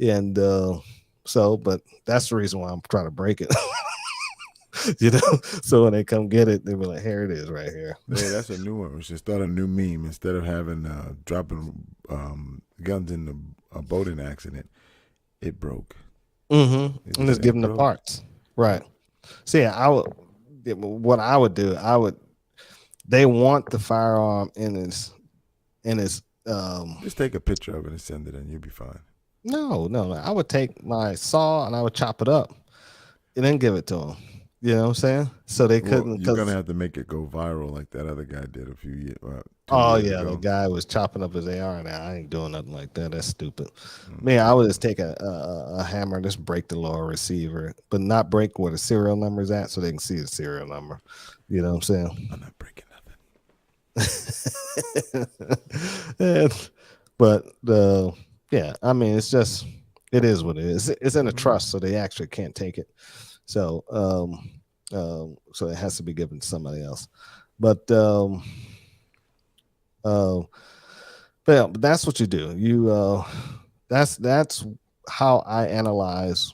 [SPEAKER 1] and but that's the reason why I'm trying to break it. So when they come get it, they'll be like, here it is right here.
[SPEAKER 2] Hey, that's a new one. We should start a new meme instead of having dropping guns in a boating accident. It broke.
[SPEAKER 1] Mm-hmm.
[SPEAKER 2] It
[SPEAKER 1] And
[SPEAKER 2] just
[SPEAKER 1] just give them the
[SPEAKER 2] broke.
[SPEAKER 1] parts. Right. See, what I would do, they want the firearm in his
[SPEAKER 2] Just take a picture of it and send it, and you'll be fine.
[SPEAKER 1] no, I would take my saw and I would chop it up and then give it to them. You know what I'm saying? So they
[SPEAKER 2] Well,
[SPEAKER 1] couldn't,
[SPEAKER 2] you're gonna
[SPEAKER 1] because
[SPEAKER 2] have to make it go viral like that other guy did a few years, two
[SPEAKER 1] oh
[SPEAKER 2] years
[SPEAKER 1] yeah, the
[SPEAKER 2] ago.
[SPEAKER 1] guy was chopping up his AR. Now I ain't doing nothing like that. That's stupid. Man, I would
[SPEAKER 2] Mm-mm.
[SPEAKER 1] just take a hammer, and just break the lower receiver, but not break where the serial number is at, so they can see the serial number. You know what I'm saying?
[SPEAKER 2] I'm not breaking nothing.
[SPEAKER 1] And- but yeah, I mean, it is what it is. It's in a
[SPEAKER 2] Mhm.
[SPEAKER 1] trust, so they actually can't take it. So so it has to be given to somebody else. But uh, but, yeah, but that's what you do. That's how I analyze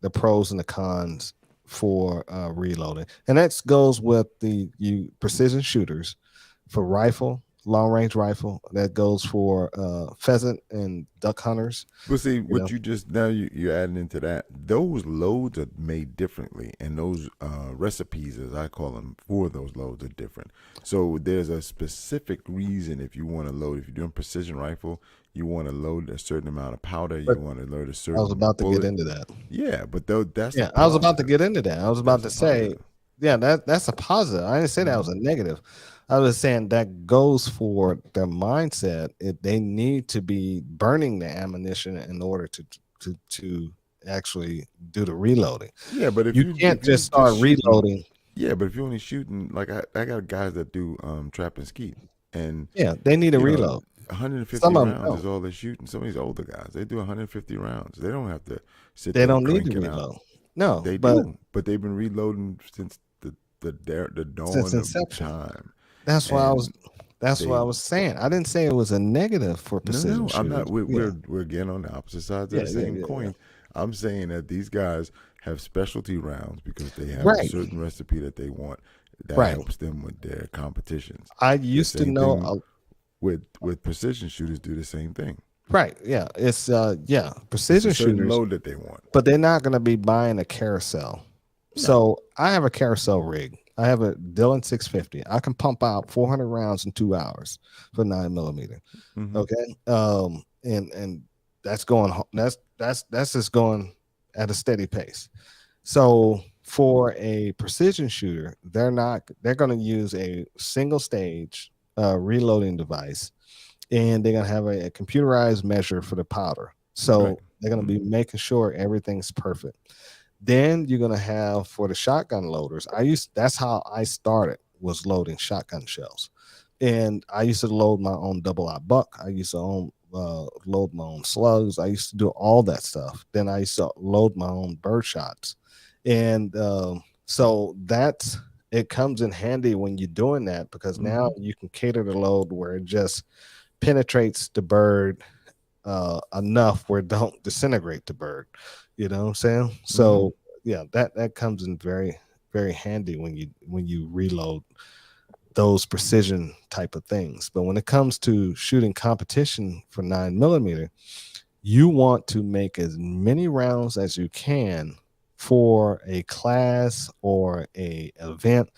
[SPEAKER 1] the pros and the cons for reloading, and that goes with the precision shooters for rifle, long range rifle. That goes for pheasant and duck hunters.
[SPEAKER 2] But see,
[SPEAKER 1] You
[SPEAKER 2] what
[SPEAKER 1] know,
[SPEAKER 2] you just now you're adding into that, those loads are made differently, and those recipes, as I call them, for those loads are different. So there's a specific reason if you want to load. If you're doing precision rifle, you want to load a certain amount of powder.
[SPEAKER 1] but
[SPEAKER 2] You want to load a
[SPEAKER 1] I was
[SPEAKER 2] certain
[SPEAKER 1] about to get
[SPEAKER 2] bullet.
[SPEAKER 1] into that.
[SPEAKER 2] Yeah, but though that's a
[SPEAKER 1] Yeah, I was about to
[SPEAKER 2] positive.
[SPEAKER 1] get into that. I was about
[SPEAKER 2] That's
[SPEAKER 1] to
[SPEAKER 2] a
[SPEAKER 1] say,
[SPEAKER 2] positive.
[SPEAKER 1] yeah, that's a positive. I didn't say that was
[SPEAKER 2] Hmm.
[SPEAKER 1] a negative. I was saying that goes for their mindset. They need to be burning the ammunition in order to actually do the reloading.
[SPEAKER 2] Yeah, but
[SPEAKER 1] You can't
[SPEAKER 2] if you
[SPEAKER 1] just
[SPEAKER 2] just
[SPEAKER 1] start
[SPEAKER 2] shooting,
[SPEAKER 1] reloading.
[SPEAKER 2] yeah, but if you're only shooting like I got guys that do trap and skeet, and
[SPEAKER 1] Yeah, they need a
[SPEAKER 2] you know,
[SPEAKER 1] reload.
[SPEAKER 2] 150
[SPEAKER 1] Some of them
[SPEAKER 2] rounds is
[SPEAKER 1] don't.
[SPEAKER 2] all they're shooting. Some of these older guys, they do 150 rounds. They don't have to sit
[SPEAKER 1] They
[SPEAKER 2] there
[SPEAKER 1] don't need to
[SPEAKER 2] cranking out.
[SPEAKER 1] reload. No,
[SPEAKER 2] They
[SPEAKER 1] but
[SPEAKER 2] do, but they've been reloading since the
[SPEAKER 1] since
[SPEAKER 2] dawn of
[SPEAKER 1] inception.
[SPEAKER 2] time.
[SPEAKER 1] That's why I was.
[SPEAKER 2] And
[SPEAKER 1] That's what I
[SPEAKER 2] they
[SPEAKER 1] was saying. I didn't say it was a negative for precision
[SPEAKER 2] no, I'm
[SPEAKER 1] shooters.
[SPEAKER 2] not.
[SPEAKER 1] Yeah,
[SPEAKER 2] We're again on the opposite sides of
[SPEAKER 1] yeah,
[SPEAKER 2] the
[SPEAKER 1] yeah,
[SPEAKER 2] same
[SPEAKER 1] yeah, yeah.
[SPEAKER 2] coin. I'm saying that these guys have specialty rounds because they have a
[SPEAKER 1] Right,
[SPEAKER 2] certain recipe that they want that
[SPEAKER 1] right.
[SPEAKER 2] helps them with their competitions.
[SPEAKER 1] I
[SPEAKER 2] The
[SPEAKER 1] used to
[SPEAKER 2] same
[SPEAKER 1] know.
[SPEAKER 2] thing with precision shooters do the same thing.
[SPEAKER 1] Right. Yeah. It's
[SPEAKER 2] It's a
[SPEAKER 1] precision
[SPEAKER 2] certain
[SPEAKER 1] shooters,
[SPEAKER 2] load that they want.
[SPEAKER 1] but they're not going to be buying a carousel.
[SPEAKER 2] No.
[SPEAKER 1] So I have a carousel rig. I have a Dillon 650. I can pump out 400 rounds in 2 hours for 9 millimeter.
[SPEAKER 2] Mm-hmm.
[SPEAKER 1] Okay. And that's going. That's just going at a steady pace. So for a precision shooter, they're going to use a single stage reloading device, and they're going to have a computerized measure for the powder.
[SPEAKER 2] Right.
[SPEAKER 1] So they're going to be making sure everything's perfect. Then you're going to have for the shotgun loaders. That's how I started, was loading shotgun shells. And I used to load my own double I buck. I used to load my own slugs. I used to do all that stuff. Then I used to load my own bird shots. And so that's it comes in handy when you're doing that, because now you can cater the load where it just penetrates the bird enough where it don't disintegrate the bird. You know what I'm saying? So yeah, that comes in very, very handy when you reload those precision type of things. But when it comes to shooting competition for 9 millimeter, you want to make as many rounds as you can for a class or a event.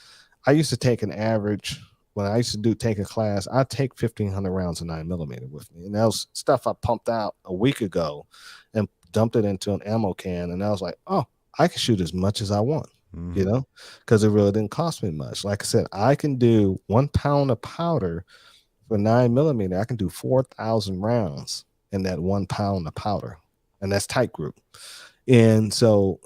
[SPEAKER 1] I used to take an average when I used to take a class. I take 1,500 rounds of 9 millimeter with me, and that was stuff I pumped out a week ago and dumped it into an ammo can, and I was like, oh, I can shoot as much as I want.
[SPEAKER 2] Mm-hmm.
[SPEAKER 1] You know, because it really didn't cost me much. Like I said, I can do 1 pound of powder for 9 millimeter. I can do 4,000 rounds in that 1 pound of powder, and that's tight group. And so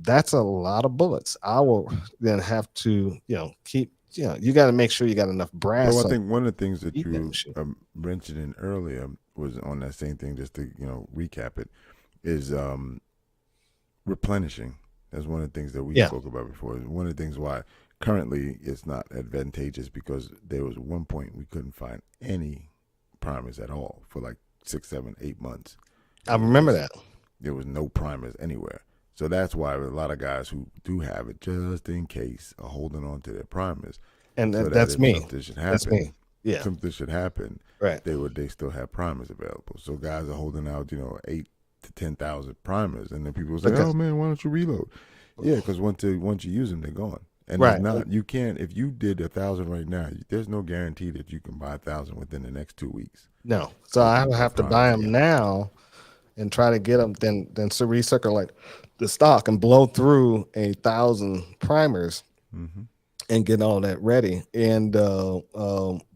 [SPEAKER 1] that's a lot of bullets. I will then have to, keep, you got to make sure you got enough brass.
[SPEAKER 2] Well, I think one of the things that
[SPEAKER 1] keep that
[SPEAKER 2] you
[SPEAKER 1] machine.
[SPEAKER 2] mentioned earlier was on that same thing. Just to recap it, is replenishing. That's one of the things that we spoke about before. One of the things why currently it's not advantageous, because there was one point we couldn't find any primers at all for like 6, 7, 8 months.
[SPEAKER 1] I remember that.
[SPEAKER 2] There was no primers anywhere. So that's why a lot of guys who do have it just in case are holding on to their primers.
[SPEAKER 1] And
[SPEAKER 2] so
[SPEAKER 1] that's me.
[SPEAKER 2] Something should happen.
[SPEAKER 1] That's me. Yeah.
[SPEAKER 2] Something should happen.
[SPEAKER 1] Right.
[SPEAKER 2] They still have primers available. So guys are holding out, 8 to 10,000 primers, and then people say, "Oh man, why don't you reload?" Yeah, because once you use them, they're gone. And right. You can't. If you did 1,000 right now, there's no guarantee that you can buy 1,000 within the next 2 weeks.
[SPEAKER 1] No. So I have to buy them now and try to get them, then recirculate the stock and blow through 1,000 primers and get all that ready. And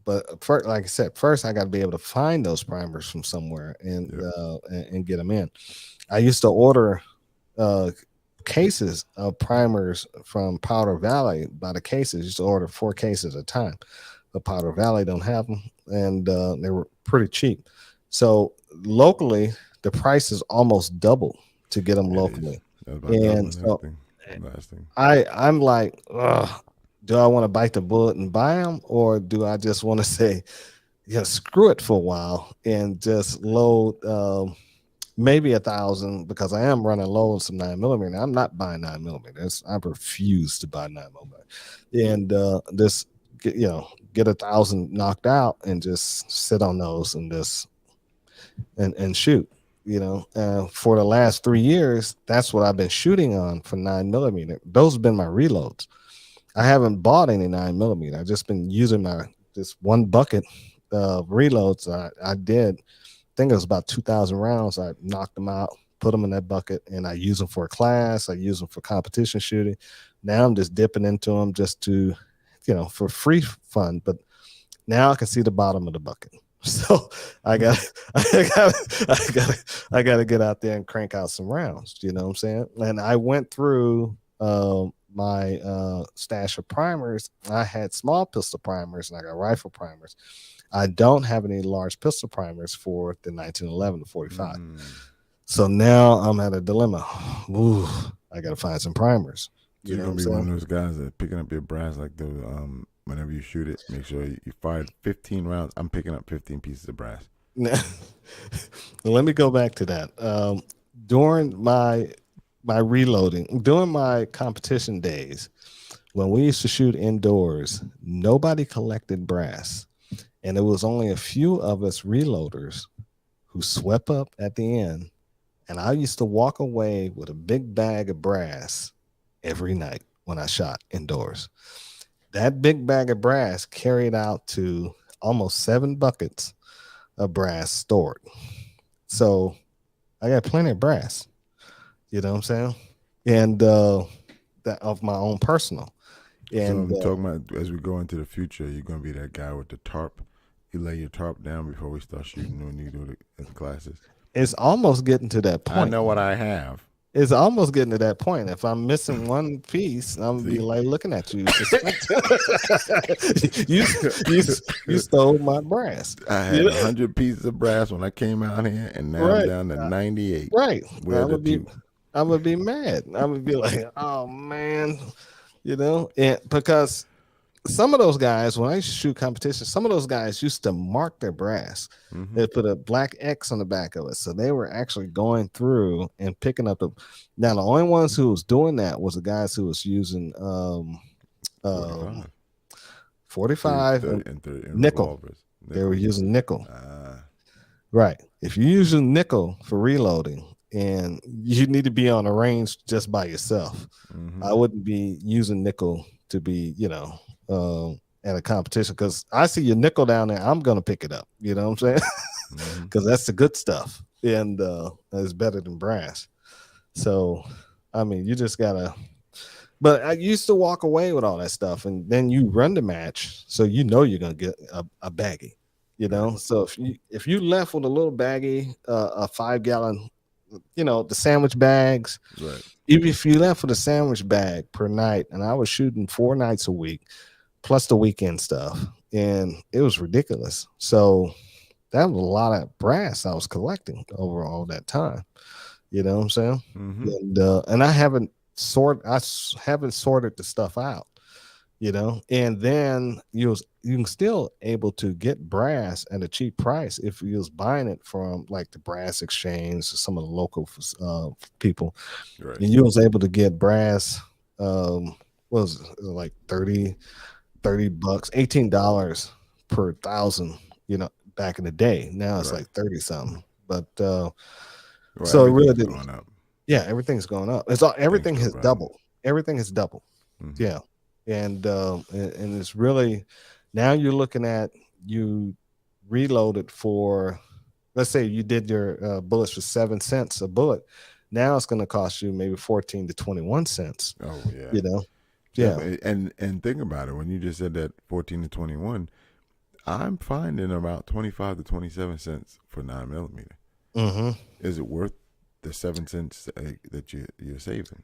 [SPEAKER 1] but first, like I said, first I got to be able to find those primers from somewhere and get them in. I used to order cases of primers from Powder Valley by the cases. Used to order 4 cases at a time. But Powder Valley don't have them, and they were pretty cheap. So locally, the price is almost double to get them locally. And so I'm like, do I want to bite the bullet and buy them, or do I just want to say, screw it for a while and just load maybe 1,000, because I am running low on some 9 millimeter. I'm not buying 9mm. I refuse to buy 9mm, and this get 1,000 knocked out and just sit on those and just and shoot. For the last 3 years, that's what I've been shooting on for 9mm. Those have been my reloads. I haven't bought any 9mm. I've just been using this one bucket of reloads. I did, I think it was about 2,000 rounds. I knocked them out, put them in that bucket, and I use them for a class. I use them for competition shooting. Now I'm just dipping into them just to, for free fun. But now I can see the bottom of the bucket. So I got to get out there and crank out some rounds. You know what I'm saying? And I went through my stash of primers. I had small pistol primers and I got rifle primers. I don't have any large pistol primers for the 1911 to 45. So now I'm at a dilemma. Ooh, I got to find some primers.
[SPEAKER 2] So you're gonna be one of those guys that picking up your brass like the whenever you shoot it, make sure you fired 15 rounds. I'm picking up 15 pieces of brass.
[SPEAKER 1] Let me go back to that. During my reloading, during my competition days, when we used to shoot indoors, nobody collected brass, and it was only a few of us reloaders who swept up at the end, and I used to walk away with a big bag of brass every night when I shot indoors. That big bag of brass carried out to almost 7 buckets of brass stored. So I got plenty of brass. You know what I'm saying? And that of my own personal.
[SPEAKER 2] So
[SPEAKER 1] And
[SPEAKER 2] I'm talking about as we go into the future, you're gonna be that guy with the tarp. You lay your tarp down before we start shooting when you do the classes.
[SPEAKER 1] it's almost getting to that
[SPEAKER 2] I
[SPEAKER 1] point.
[SPEAKER 2] know what I have.
[SPEAKER 1] It's almost getting to that point. If I'm missing one piece, I'm gonna be
[SPEAKER 2] See?
[SPEAKER 1] like looking at you. you, you, you stole my brass.
[SPEAKER 2] I had 100 pieces of brass when I came out here, and now I'm
[SPEAKER 1] Right.
[SPEAKER 2] down to 98.
[SPEAKER 1] Right.
[SPEAKER 2] Where the two?
[SPEAKER 1] I'm gonna be mad. I'm gonna be like, oh man, and because some of those guys, when I used to shoot competition, some of those guys used to mark their brass.
[SPEAKER 2] Mm-hmm.
[SPEAKER 1] They put a black X on the back of it, so they were actually going through and picking up the. Now the only ones who was doing that was the guys who was using
[SPEAKER 2] 45,
[SPEAKER 1] 45
[SPEAKER 2] 30, and 30 and
[SPEAKER 1] nickel.
[SPEAKER 2] revolvers.
[SPEAKER 1] They were using nickel.
[SPEAKER 2] Ah,
[SPEAKER 1] Right. If you're using nickel for reloading, and you need to be on a range just by yourself,
[SPEAKER 2] mhm.
[SPEAKER 1] I wouldn't be using nickel to be, at a competition, because I see your nickel down there, I'm gonna pick it up. You know what I'm saying?
[SPEAKER 2] Mhm.
[SPEAKER 1] Because that's the good stuff, and it's better than brass. So, I mean, you just gotta. But I used to walk away with all that stuff, and then you run the match, so you're gonna get a baggie. So if you left with a little baggie, a 5 gallon, the sandwich bags,
[SPEAKER 2] Right.
[SPEAKER 1] even if you left with a sandwich bag per night, and I was shooting 4 nights a week plus the weekend stuff, and it was ridiculous. So that was a lot of brass I was collecting over all that time. You know what I'm saying?
[SPEAKER 2] Mm-hmm.
[SPEAKER 1] And I haven't haven't sorted the stuff out. And then you can still able to get brass at a cheap price if you was buying it from like the brass exchange or some of the local people.
[SPEAKER 2] Right.
[SPEAKER 1] And you was able to get brass, what was it, like 30 bucks, $18 per thousand, back in the day. Now it's
[SPEAKER 2] Right.
[SPEAKER 1] like 30 something. But
[SPEAKER 2] Well,
[SPEAKER 1] so it really
[SPEAKER 2] everything's
[SPEAKER 1] didn't.
[SPEAKER 2] going up.
[SPEAKER 1] Yeah, everything's going up. Everything
[SPEAKER 2] Things
[SPEAKER 1] has
[SPEAKER 2] go up.
[SPEAKER 1] doubled. Everything has doubled.
[SPEAKER 2] Mhm.
[SPEAKER 1] Yeah. And it's really, now you're looking at, you reloaded for, let's say you did your bullets for 7 cents a bullet. Now it's going to cost you maybe 14 to 21 cents.
[SPEAKER 2] Oh yeah.
[SPEAKER 1] Yeah.
[SPEAKER 2] Definitely. And think about it. When you just said that 14 to 21, I'm finding about 25 to 27 cents for 9mm.
[SPEAKER 1] Mm-hmm.
[SPEAKER 2] Is it worth the 7 cents that you're saving?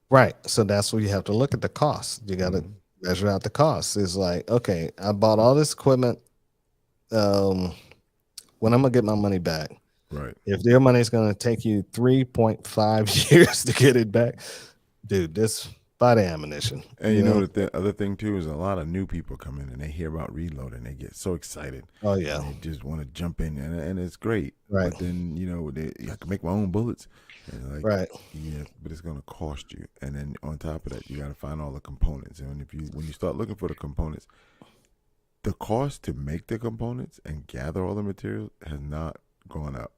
[SPEAKER 1] Right. So that's where you have to look at the cost. You got to measure out the cost. It's like, okay, I bought all this equipment. When I'm gonna get my money back?
[SPEAKER 2] Right.
[SPEAKER 1] If their money is gonna take you 3.5 years to get it back, dude, this buy the ammunition.
[SPEAKER 2] And the other thing too is a lot of new people come in and they hear about reloading, they get so excited.
[SPEAKER 1] Oh yeah.
[SPEAKER 2] And they just want to jump in, and it's great.
[SPEAKER 1] Right.
[SPEAKER 2] But then I can make my own bullets. And
[SPEAKER 1] right.
[SPEAKER 2] Yeah, but it's gonna cost you. And then on top of that, you got to find all the components. And when you start looking for the components, the cost to make the components and gather all the materials has not gone up.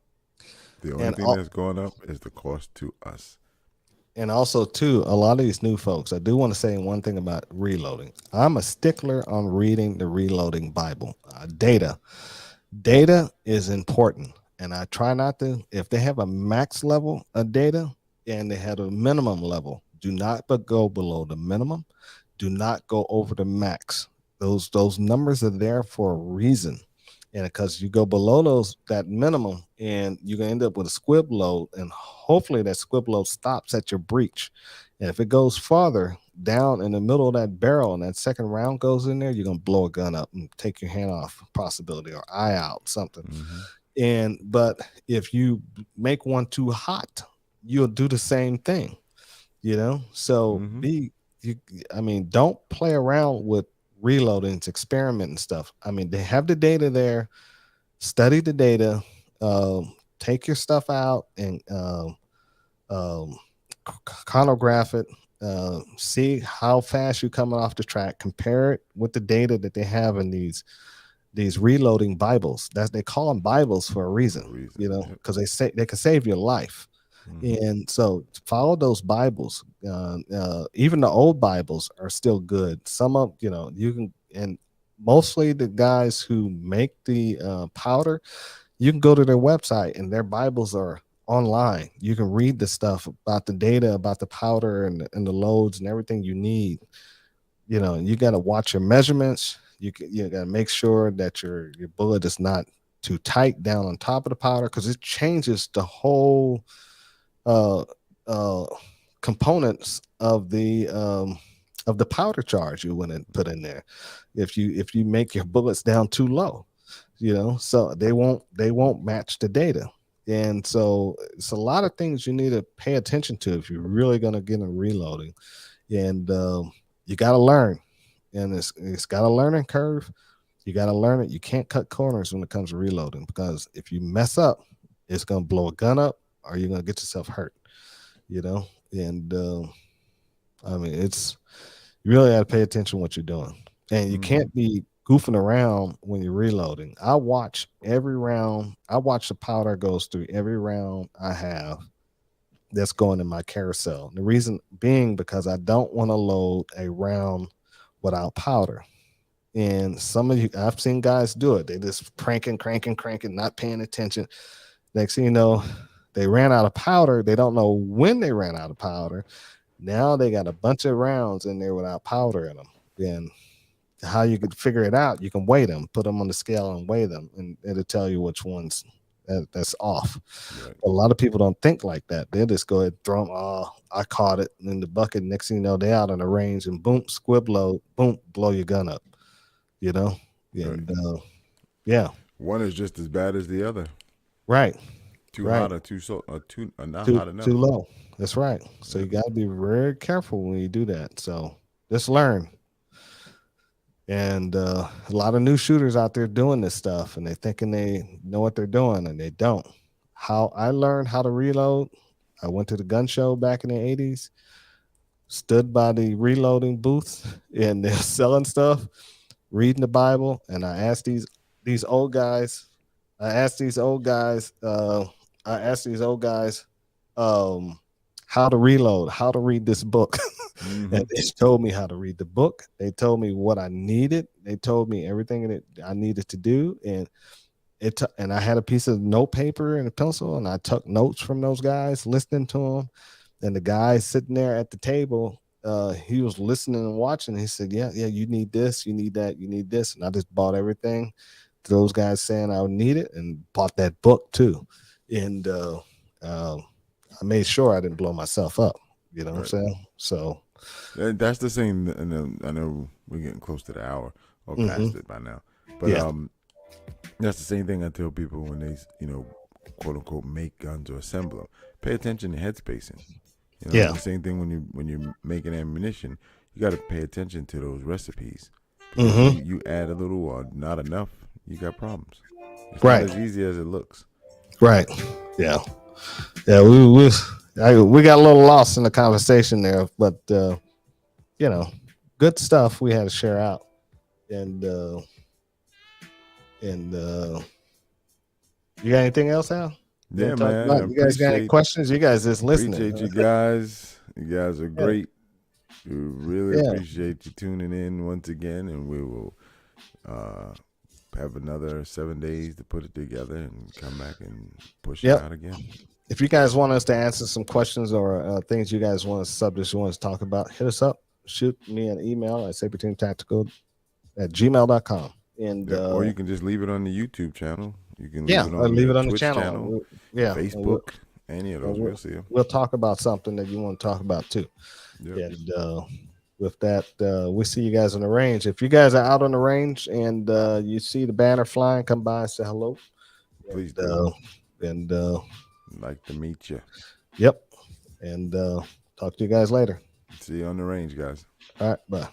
[SPEAKER 2] The only thing that's gone up is the cost to us.
[SPEAKER 1] And also, too, a lot of these new folks, I do want to say one thing about reloading. I'm a stickler on reading the reloading Bible. Data is important. And I try not to, if they have a max level of data and they have a minimum level, do not go below the minimum. Do not go over the max. Those numbers are there for a reason. And because you go below that minimum, and you're gonna end up with a squib load, and hopefully that squib load stops at your breech. And if it goes farther down in the middle of that barrel and that second round goes in there, you're gonna blow a gun up and take your hand off, possibility, or eye out, something. But if you make one too hot, you'll do the same thing. So don't play around with reloading, experiment and stuff. I mean, they have the data there. Study the data. Take your stuff out and chronograph it. See how fast you're coming off the track. Compare it with the data that they have in these these reloading Bibles. That's they call them Bibles for a
[SPEAKER 2] For a
[SPEAKER 1] reason,
[SPEAKER 2] reason.
[SPEAKER 1] you know,
[SPEAKER 2] Yep.
[SPEAKER 1] because they can save your life.
[SPEAKER 2] Mhm.
[SPEAKER 1] And so follow those Bibles. Even the old Bibles are still good. Some of you can, and mostly the guys who make the powder, you can go to their website and their Bibles are online. You can read the stuff about the data about the powder and the loads and everything you need. You got to watch your measurements. You got to make sure that your bullet is not too tight down on top of the powder because it changes the whole uh, uh, components of the powder charge you want to put in there. If you make your bullets down too low, so they won't match the data. And so it's a lot of things you need to pay attention to if you're really going to get in reloading. And you got to learn, and it's got a learning curve. You got to learn it. You can't cut corners when it comes to reloading because if you mess up, it's going to blow a gun up or you're going to get yourself hurt. And I mean, it's you really got to pay attention to what you're doing, and you
[SPEAKER 2] Mhm.
[SPEAKER 1] can't be goofing around when you're reloading. I watch every round. I watch the powder goes through every round I have that's going in my carousel. The reason being because I don't want to load a round without powder. And some of you, I've seen guys do it. They just cranking, not paying attention. Next thing you know, they ran out of powder. They don't know when they ran out of powder. Now they got a bunch of rounds in there without powder in them. Then how you could figure it out, you can weigh them, put them on the scale and weigh them, and it'll tell you which ones that's off.
[SPEAKER 2] Right.
[SPEAKER 1] A lot of people don't think like that. They just go ahead and throw them. Oh, I caught it in the bucket. Next thing you know, they out on the range and boom, squib load, boom, blow your gun up. You know,
[SPEAKER 2] Right.
[SPEAKER 1] and yeah,
[SPEAKER 2] One is just as bad as the other.
[SPEAKER 1] right,
[SPEAKER 2] Too
[SPEAKER 1] right.
[SPEAKER 2] hot or too so or too or not
[SPEAKER 1] Too
[SPEAKER 2] hot
[SPEAKER 1] too
[SPEAKER 2] enough.
[SPEAKER 1] low. That's right. So
[SPEAKER 2] Yeah.
[SPEAKER 1] you got to be very careful when you do that. So just learn. And a lot of new shooters out there doing this stuff, and they thinking they know what they're doing, and they don't. How I learned how to reload, I went to the gun show back in the '80s, stood by the reloading booth, and they're selling stuff, reading the Bible, and I asked these old guys, I asked these old guys, I asked these old guys, um, how to reload, how to read this book. And
[SPEAKER 2] Mm-hmm.
[SPEAKER 1] they told me how to read the book. They told me what I needed. They told me everything that I needed to do, and and I had a piece of note paper and a pencil, and I took notes from those guys, listening to them. And the guy sitting there at the table, he was listening and watching. He said, "Yeah, yeah, you need this, you need that, you need this," and I just bought everything to those guys saying I would need it, and bought that book too. And uh, I made sure I didn't blow myself up. You know what I'm
[SPEAKER 2] Right.
[SPEAKER 1] saying? So.
[SPEAKER 2] That's the same. And I know we're getting close to the hour or
[SPEAKER 1] Hmm.
[SPEAKER 2] past it by now. But
[SPEAKER 1] Yeah.
[SPEAKER 2] that's the same thing I tell people when they quote unquote make guns or assemble them. Pay attention to head spacing.
[SPEAKER 1] Yeah.
[SPEAKER 2] The same thing when you're making ammunition. You got to pay attention to those recipes because
[SPEAKER 1] Hmm.
[SPEAKER 2] you add a little or not enough, you got problems. It's not
[SPEAKER 1] Right.
[SPEAKER 2] as easy as it looks.
[SPEAKER 1] Right. Yeah. Yeah. We got a little lost in the conversation there, but you know, good stuff we had to share out, and you got anything else, Al? You
[SPEAKER 2] Yeah,
[SPEAKER 1] want to talk
[SPEAKER 2] man. I
[SPEAKER 1] about? You guys got any questions? You guys just listening?
[SPEAKER 2] appreciate you guys. You guys are
[SPEAKER 1] Yeah.
[SPEAKER 2] great. We really
[SPEAKER 1] Yeah.
[SPEAKER 2] appreciate you tuning in once again, and we will uh, have another 7 days to put it together and come back and push it
[SPEAKER 1] Yep.
[SPEAKER 2] out again.
[SPEAKER 1] If you guys want us to answer some questions or things you guys want, subjects you want us to talk about, hit us up. Shoot me an email at saberteamtactical@gmail.com. And
[SPEAKER 2] Yep. Or you can just leave it on the YouTube channel. You can leave
[SPEAKER 1] yeah,
[SPEAKER 2] it
[SPEAKER 1] or
[SPEAKER 2] on
[SPEAKER 1] leave
[SPEAKER 2] the
[SPEAKER 1] it on the
[SPEAKER 2] Twitch
[SPEAKER 1] channel.
[SPEAKER 2] channel,
[SPEAKER 1] Yeah,
[SPEAKER 2] Facebook, any of
[SPEAKER 1] and
[SPEAKER 2] those. We'll see them.
[SPEAKER 1] we'll talk about something that you want to talk about too.
[SPEAKER 2] Yep.
[SPEAKER 1] And with that, we'll see you guys on the range. If you guys are out on the range and you see the banner flying, come by and say hello.
[SPEAKER 2] Please
[SPEAKER 1] And
[SPEAKER 2] do. Like to meet you.
[SPEAKER 1] Yep. And talk to you guys later.
[SPEAKER 2] See you on the range, guys.
[SPEAKER 1] All right, bye.